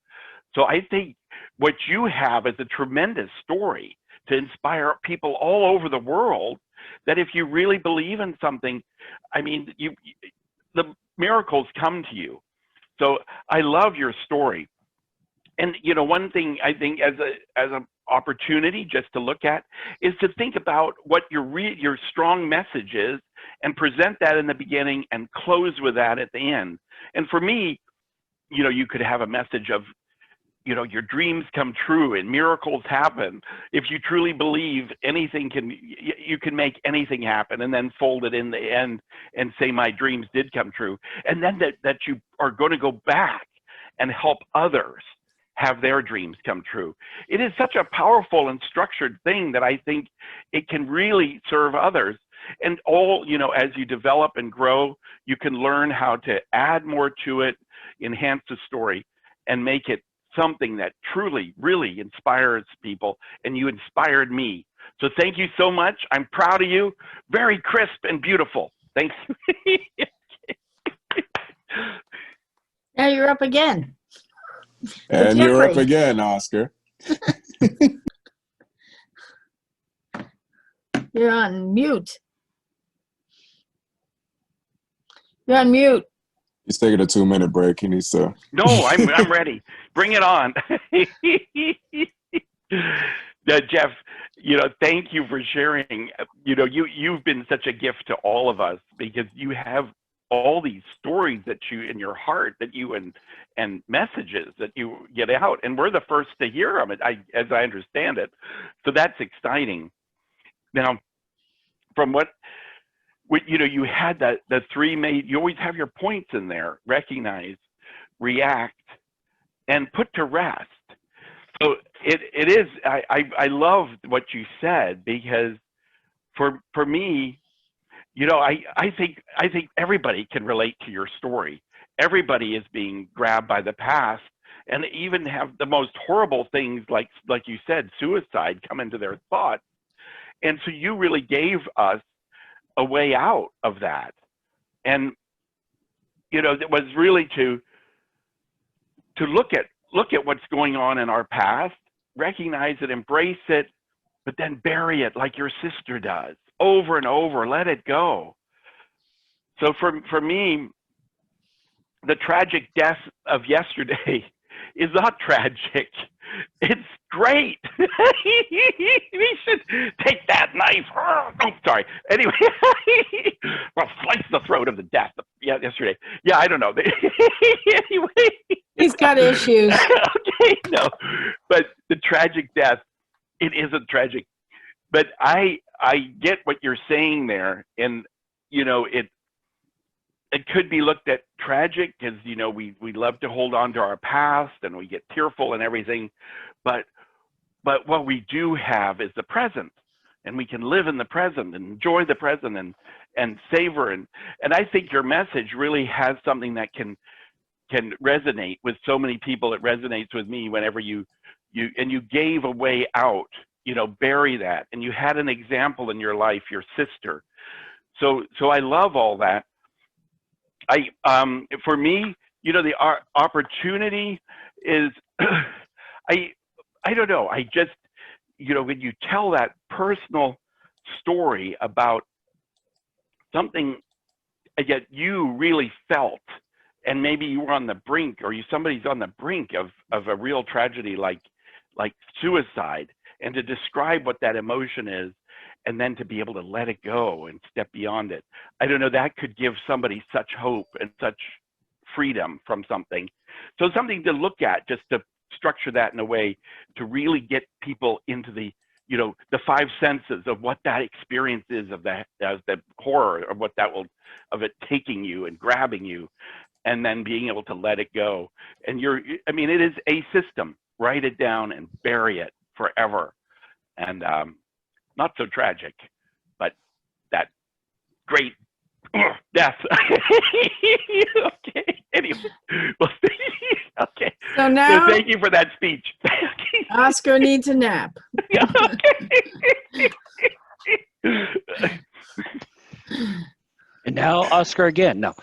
So I think what you have is a tremendous story to inspire people all over the world, that if you really believe in something, I mean, the miracles come to you. So I love your story. And, you know, one thing I think as an opportunity just to look at is to think about what your strong message is, and present that in the beginning and close with that at the end. And for me, you know, you could have a message of, you know, your dreams come true and miracles happen. If you truly believe, anything you can make anything happen, and then fold it in the end and say, my dreams did come true. And then that you are going to go back and help others have their dreams come true. It is such a powerful and structured thing that I think it can really serve others. And all, you know, as you develop and grow, you can learn how to add more to it, enhance the story, and make it something that truly, really inspires people. And you inspired me. So thank you so much. I'm proud of you. Very crisp and beautiful. Thanks. Now you're up again. And you're up again, Oscar. You're on mute. You're on mute. He's taking a 2-minute break. He needs to. No, I'm ready. Bring it on. Jeff, you know, thank you for sharing. You know, you've been such a gift to all of us, because you have all these stories that you in your heart that you and messages that you get out, and we're the first to hear them, as I understand it. So that's exciting. Now, from what you know, you had the three you always have your points in there: recognize, react, and put to rest. So it is, I love what you said, because for me, you know, I think everybody can relate to your story. Everybody is being grabbed by the past, and even have the most horrible things, like you said, suicide, come into their thoughts. And so you really gave us a way out of that. And, you know, it was really to look at what's going on in our past, recognize it, embrace it, but then bury it like your sister does, over and over. Let it go. So for me, the tragic death of yesterday is not tragic. It's great. We should take that knife. Oh, sorry. Anyway, well, slice the throat of the death. Yeah, yesterday. Yeah, I don't know. Anyway, He's got issues. Okay, no, but the tragic death. It isn't tragic, but I get what you're saying there, and you know it could be looked at tragic because you know we love to hold on to our past and we get tearful and everything, but what we do have is the present, and we can live in the present and enjoy the present and savor, and I think your message really has something that can resonate with so many people. It resonates with me whenever you gave a way out, you know, bury that, and you had an example in your life, your sister. So I love all that. For me, you know, the opportunity is, I don't know. I just, you know, when you tell that personal story about something that you really felt, and maybe you were on the brink, or somebody's on the brink of a real tragedy like suicide, and to describe what that emotion is, and then to be able to let it go and step beyond it. I don't know, that could give somebody such hope and such freedom from something. So something to look at, just to structure that in a way to really get people into the, you know, the five senses of what that experience is, of the horror of what that will, of it taking you and grabbing you, and then being able to let it go. And I mean, it is a system. Write it down and bury it forever. And not so tragic, but that great death. Okay. Anyway, well, okay. So now, thank you for that speech. Oscar needs a nap. And now Oscar again. No.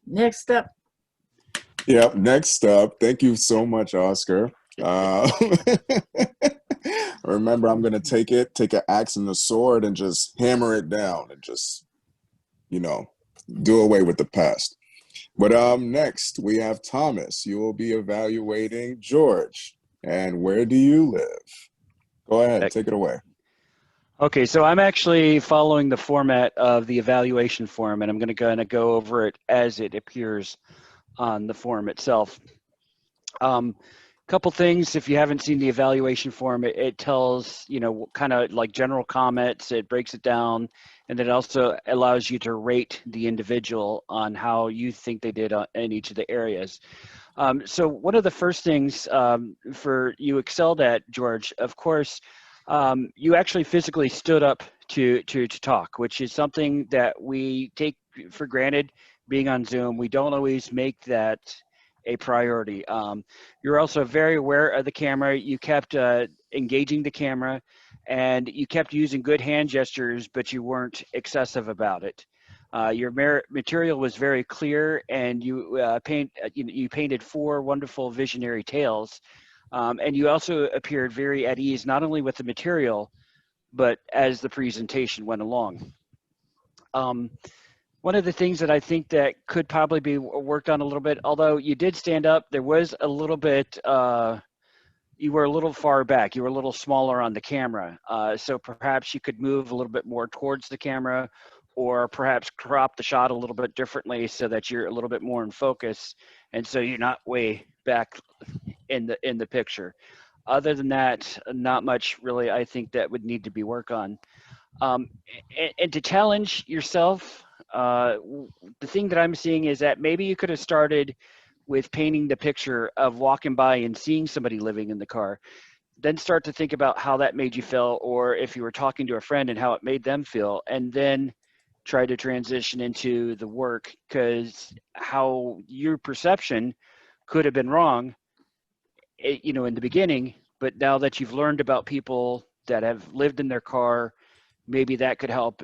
Next up. Yep. Next up, thank you so much, Oscar. Remember, I'm going to take an axe and a sword and just hammer it down and just, you know, do away with the past. But next we have Thomas. You will be evaluating George. And where do you live? Go ahead, take it away. Okay, so I'm actually following the format of the evaluation form, and I'm going to go over it as it appears on the form itself. Couple things, if you haven't seen the evaluation form, it tells, you know, kind of like general comments, it breaks it down, and it also allows you to rate the individual on how you think they did in each of the areas. So one of the first things for you excelled at, George, of course, you actually physically stood up to talk, which is something that we take for granted being on Zoom. We don't always make that a priority. You're also very aware of the camera. You kept engaging the camera, and you kept using good hand gestures, but you weren't excessive about it. Your material was very clear, and you painted 4 wonderful visionary tales. And you also appeared very at ease, not only with the material, but as the presentation went along. One of the things that I think that could probably be worked on a little bit, although you did stand up, there was a little bit, you were a little far back. You were a little smaller on the camera. So perhaps you could move a little bit more towards the camera, or perhaps crop the shot a little bit differently so that you're a little bit more in focus, and so you're not way back in the picture. Other than that, not much really I think that would need to be worked on. And to challenge yourself, the thing that I'm seeing is that maybe you could have started with painting the picture of walking by and seeing somebody living in the car, then start to think about how that made you feel, or if you were talking to a friend and how it made them feel, and then try to transition into the work, because how your perception could have been wrong, you know, in the beginning, but now that you've learned about people that have lived in their car, maybe that could help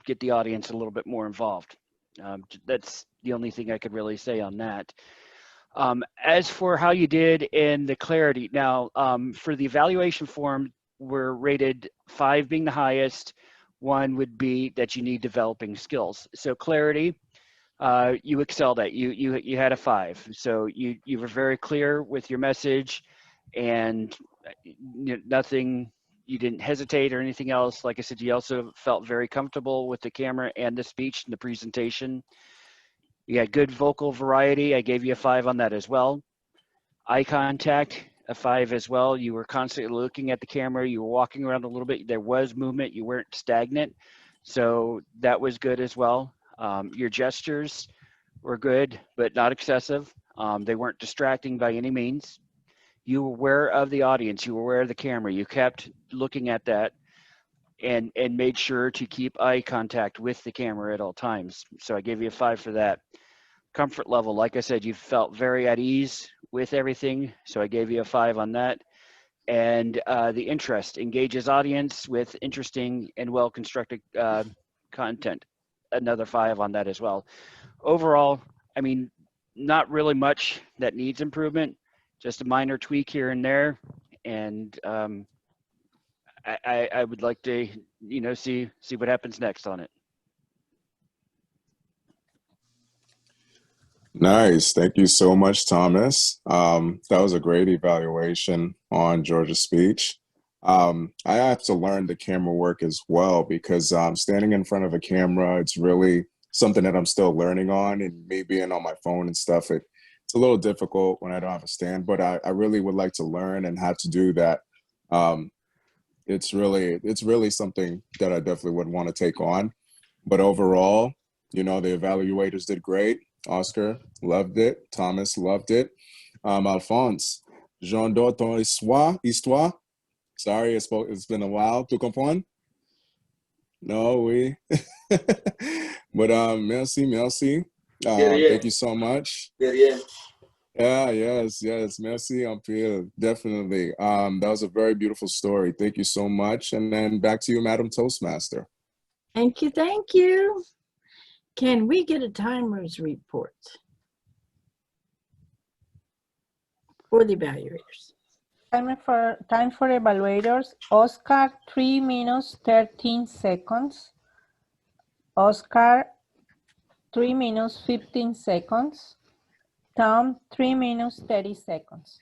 get the audience a little bit more involved. That's the only thing I could really say on that. As for how you did in the clarity, now for the evaluation form, we're rated 5 being the highest. 1 would be that you need developing skills. So clarity, you excelled at. You had a 5. So you were very clear with your message, and nothing. You didn't hesitate or anything else. Like I said, you also felt very comfortable with the camera and the speech and the presentation. You had good vocal variety. I gave you a 5 on that as well. Eye contact, a 5 as well. You were constantly looking at the camera. You were walking around a little bit. There was movement. You weren't stagnant. So that was good as well. Your gestures were good, but not excessive. They weren't distracting by any means. You were aware of the audience. You were aware of the camera. You kept looking at that and made sure to keep eye contact with the camera at all times. So I gave you a 5 for that. Comfort level, like I said, you felt very at ease with everything. So I gave you a 5 on that. And the interest engages audience with interesting and well-constructed content. Another 5 on that as well. Overall, I mean, not really much that needs improvement, just a minor tweak here and there. And I would like to, see what happens next on it. Nice. Thank you so much, Thomas. That was a great evaluation on Georgia's speech. I have to learn the camera work as well, because standing in front of a camera, it's really something that I'm still learning on, and me being on my phone and stuff, it's a little difficult when I don't have a stand, but I really would like to learn and have to do that. It's really something that I definitely would want to take on. But overall, the evaluators did great. Oscar loved it. Thomas loved it. Alphonse, j'adore ton histoire. Sorry, it's been a while. Tu comprends? No, oui. But merci. Thank you so much. Yeah, yes, merci un peu, definitely. That was a very beautiful story. Thank you so much. And then back to you, Madam Toastmaster. Thank you. Can we get a timers report for the evaluators? Time for evaluators. Oscar, 3 minutes, 13 seconds. Oscar, 3 minutes, 15 seconds. Tom, 3 minutes, 30 seconds.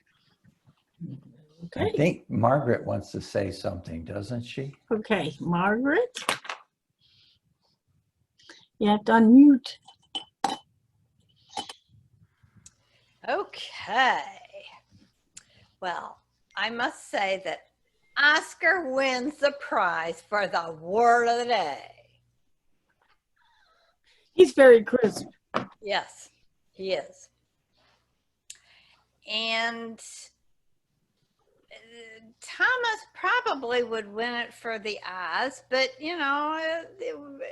Okay. I think Margaret wants to say something, doesn't she? Okay, Margaret. You have to unmute. Okay. Well, I must say that Oscar wins the prize for the word of the day. He's very crisp. Yes, he is. And Thomas probably would win it for the Oz, but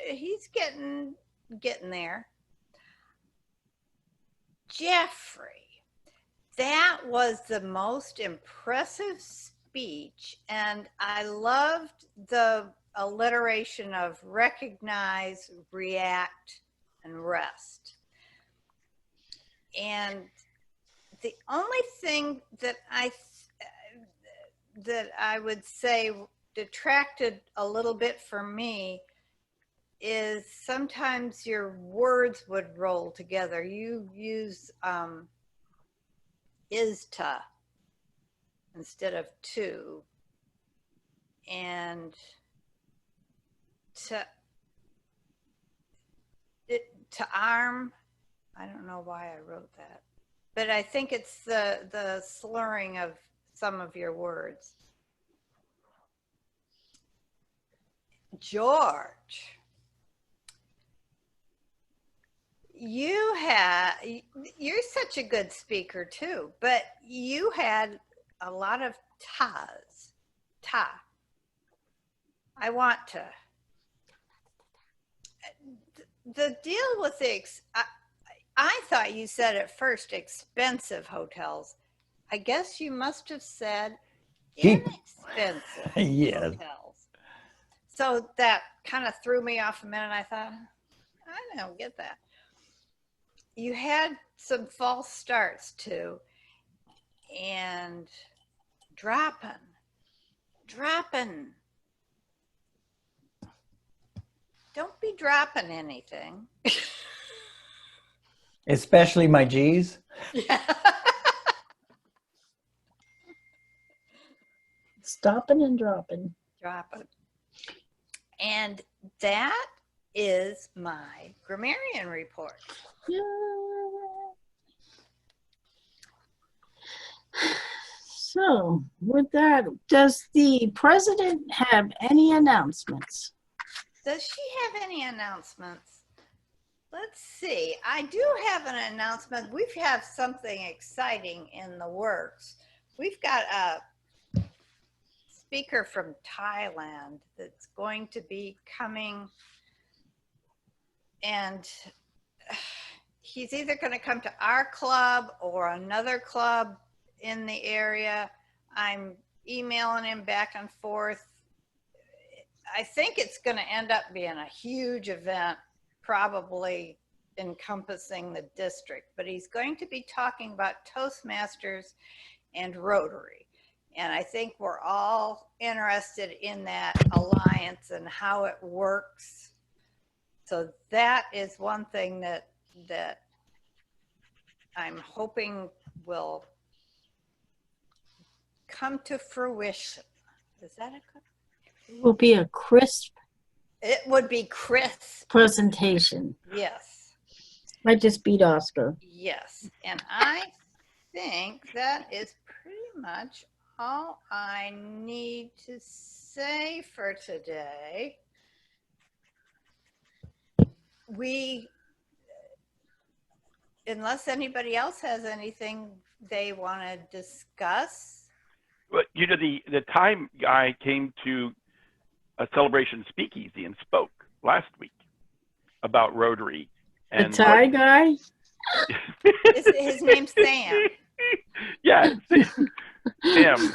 he's getting there. Jeffrey, that was the most impressive speech, and I loved the alliteration of recognize, react, and rest. And the only thing that I would say detracted a little bit for me is sometimes your words would roll together. You use is to instead of to, and to arm. I don't know why I wrote that, but I think it's the slurring of some of your words. George, you're such a good speaker too, but you had a lot of tas. I want to. The deal with I thought you said at first expensive hotels. I guess you must have said inexpensive Yes. hotels. So that kind of threw me off a minute. I thought, I don't get that. You had some false starts too, and dropping. Don't be dropping anything. Especially my G's. Stopping and dropping. Drop it. And that is my grammarian report. Yeah. So with that, does the president have any announcements? Does she have any announcements? Let's see. I do have an announcement. We have something exciting in the works. We've got a speaker from Thailand that's going to be coming, and he's either going to come to our club or another club in the area. I'm emailing him back and forth. I think it's going to end up being a huge event, probably encompassing the district, but he's going to be talking about Toastmasters and Rotary. And I think we're all interested in that alliance and how it works. So that is one thing that I'm hoping will come to fruition. Is that a good? It will be a crisp It would be crisp. presentation. Yes. I just beat Oscar. Yes. And I think that is pretty much all I need to say for today. Unless anybody else has anything they want to discuss. Well, you know, the Thai guy came to a Celebration Speakeasy and spoke last week about Rotary. The And Thai guy? His name's Sam. Yeah, Sam.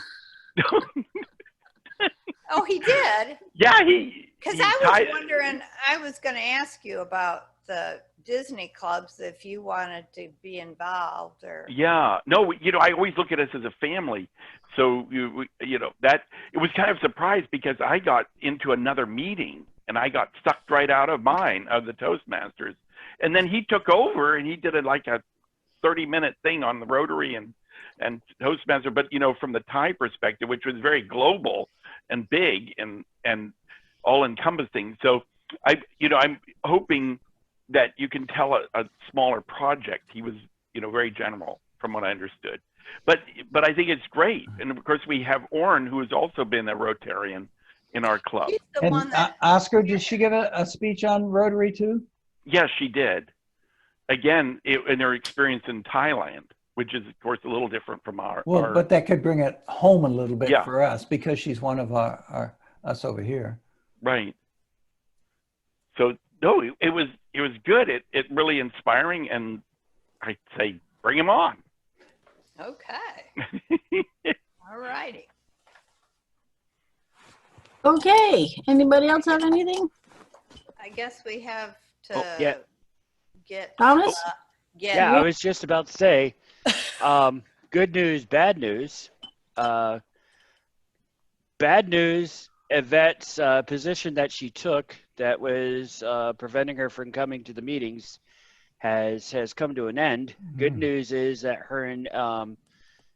Oh, he did? Yeah, he. Because he I was tied- wondering, I was going to ask you about the Disney clubs, if you wanted to be involved or. Yeah, no, you know, I always look at us as a family. So, you know, that it was kind of surprised because I got into another meeting and I got sucked right out of mine, of the Toastmasters. And then he took over and he did like a 30-minute thing on the Rotary and Toastmaster, but, you know, from the Thai perspective, which was very global and big and all encompassing. So I'm hoping that you can tell a smaller project. He was, you know, very general from what I understood. But I think it's great. And of course we have Orrin, who has also been a Rotarian in our club. He's the And one that. Oscar, did she give a speech on Rotary too? Yes, she did. Again, in her experience in Thailand, which is of course a little different from our. Well, but that could bring it home a little bit Yeah. for us because she's one of us over here. Right. So no, it was good. It really inspiring, and I'd say bring him on. Okay. All righty. Okay. Anybody else have anything? I guess we have to Yeah. get. Thomas? Yeah, I was just about to say, good news, bad news. Bad news, Yvette's position that she took that was preventing her from coming to the meetings has come to an end. Good news is that her and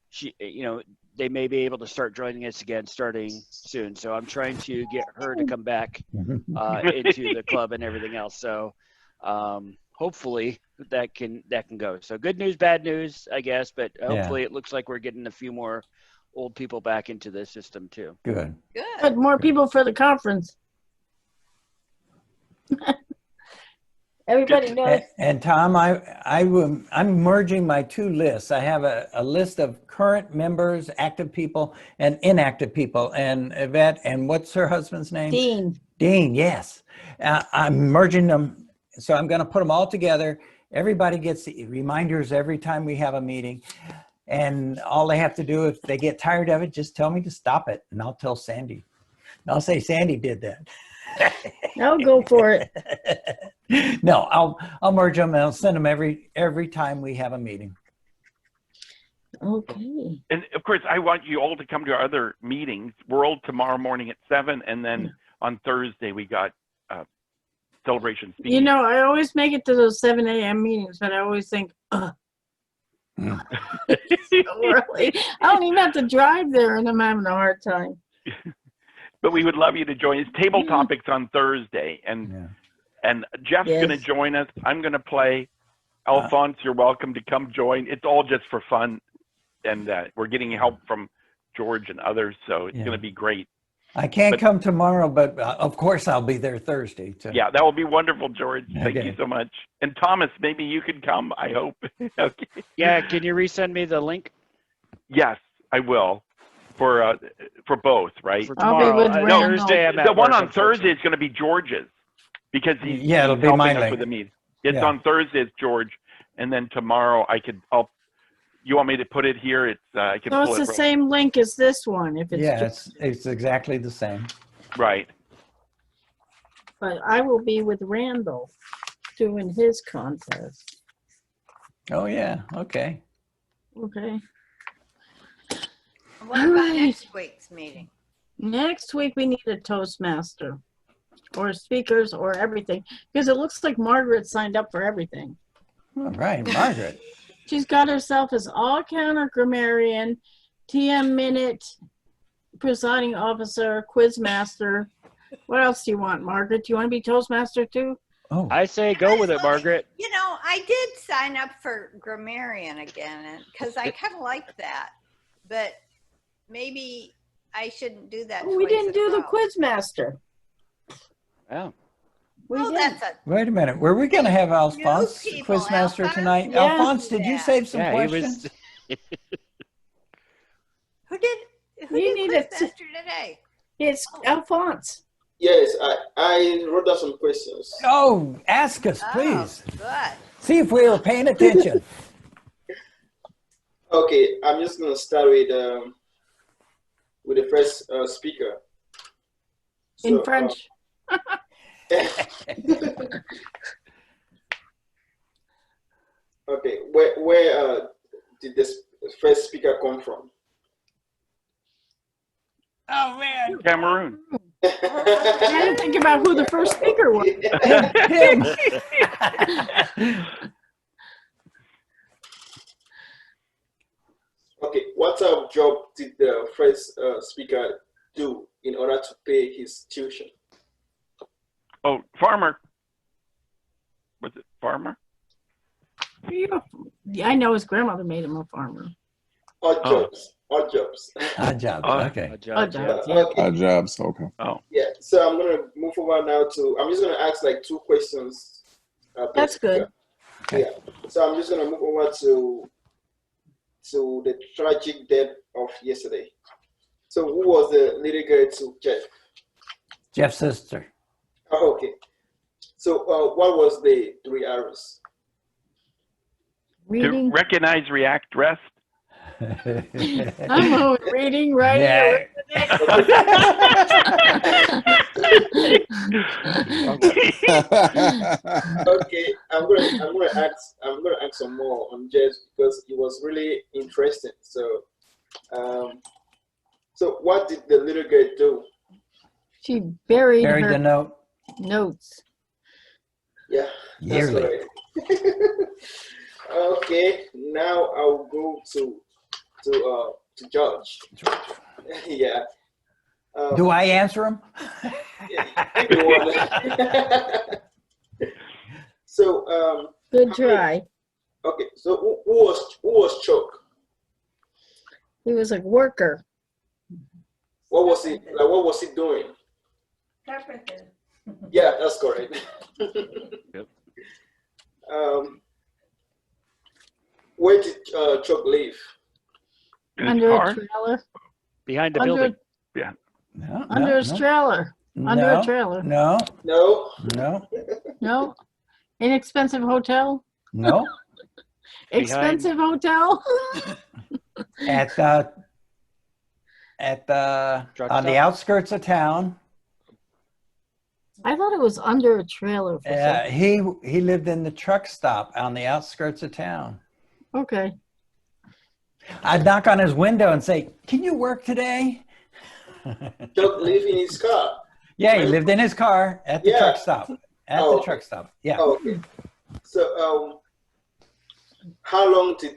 she, you know, they may be able to start joining us again starting soon. So I'm trying to get her to come back into the club and everything else. So hopefully that can go. So good news, bad news, I guess, but hopefully it looks like we're getting a few more old people back into the system too. Good. Good. More people for the conference. Everybody knows. And Tom, I'm merging my two lists. I have a list of current members, active people, and inactive people. And Yvette, and what's her husband's name? Dean. Dean, yes. I'm merging them. So I'm going to put them all together. Everybody gets the reminders every time we have a meeting. And all they have to do, if they get tired of it, just tell me to stop it. And I'll tell Sandy. And I'll say, Sandy did that. I'll go for it. No, I'll merge them and I'll send them every time we have a meeting. Okay. And of course, I want you all to come to our other meetings. We're all tomorrow morning at 7, and then on Thursday we got celebration speech. You know, I always make it to those 7 a.m. meetings, but I always think, ugh. So early. I don't even have to drive there, and I'm having a hard time. But we would love you to join us. Table topics on Thursday, and Jeff's Yes. going to join us. I'm going to play. Alphonse, you're welcome to come join. It's all just for fun, and we're getting help from George and others, so it's going to be great. I can't come tomorrow, but of course I'll be there Thursday. Too. Yeah, that will be wonderful, George. Thank Okay. you so much. And Thomas, maybe you could come, I hope. Okay. Yeah, can you resend me the link Yes, I will. For both, right? for I'll be tomorrow? with Randall. Thursday, I'm at The one work, on Thursday unfortunately. is going to be George's because he's Yeah, it'll he's be helping my us link. with the meeting. It's Yeah. on Thursday, it's George, and then tomorrow you want me to put it here? It's I can So pull it's it the same link as this one. If it's Yeah, just, it's exactly the same. right. but I will be with Randall doing his contest. Oh yeah, okay. Okay. What about next week's meeting? Next week we need a Toastmaster or speakers or everything because it looks like Margaret signed up for everything. All right, Margaret. She's got herself as all-counter grammarian, TM minute, presiding officer, quiz master. What else do you want, Margaret? Do you want to be Toastmaster too? Oh, I say go with it, Actually, Margaret. You know, I did sign up for grammarian again because I kind of like that, but maybe I shouldn't do that. Oh, we twice didn't in a do the row. quiz master. Oh. We Well, didn't. that's a wait a minute. Were we going to have Alphonse people, Quizmaster Alphonse. tonight? Yeah. Alphonse, did you Yeah. save some Yeah, questions? who did You need a Quizmaster today? It's Alphonse. Yes, I wrote down some questions. Oh, ask us, please. Oh, good. See if we were paying attention. Okay, I'm just gonna start with the first speaker. In So, French. okay, where did this first speaker come from? Oh man. Cameroon. I didn't think about who the first speaker was. Okay, what type of job did the first speaker do in order to pay his tuition? Oh, farmer. Was it farmer? Yeah, I know his grandmother made him a farmer. Odd Oh. jobs. Odd jobs. Odd job. Oh. Okay. Odd jobs, yeah. Okay. Odd jobs. Okay. Yeah. So I'm gonna move over now to. I'm just gonna ask like 2 questions. Per That's good. speaker. Yeah. So I'm just gonna move over to the tragic death of yesterday. So who was the little girl to Jeff? Jeff's sister. Oh, okay. So what was the 3 arrows? Reading. To recognize, react, rest. I'm always reading, writing, Yeah. Okay, I'm gonna ask some more on Jeff because it was really interesting. So, so what did the little girl do? She buried Buried her the note. notes. Yeah, that's Yearly. right. Okay, now I'll go to George. Yeah. Do I answer him? If you want. So Good try. okay, so who was Chuck? He was a worker. What was he doing? Yeah, that's correct. Yep. Where did Chuck live? In his Under car? a trailer. Behind the Under, building. No. under his trailer. Under no, a trailer. No. No. No. No. Inexpensive hotel. No. Expensive hotel. At the Drug on the stop? outskirts of town. I thought it was under a trailer for some. He lived in the truck stop on the outskirts of town. Okay. I'd knock on his window and say, "Can you work today?" Chuck lived in his car. Yeah, he lived in his car at the Yeah. truck stop, at Oh, the okay. truck stop. Yeah. Oh, okay. So, how long did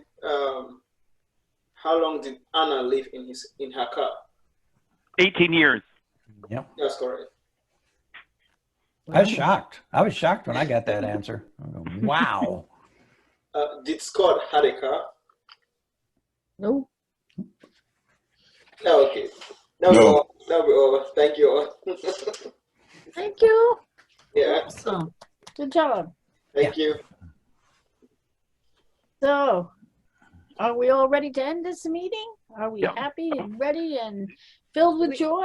Anna live in her car? 18 years. Yep. That's correct. I was shocked. I was shocked when I got that answer. I go, wow. Did Scott had a car? Nope. Oh, okay. That'll be all. That'll be all. Thank you all. Thank you. Yeah. Awesome. Good job. Thank you. So, are we all ready to end this meeting? Are we Yep. happy and ready and filled with joy?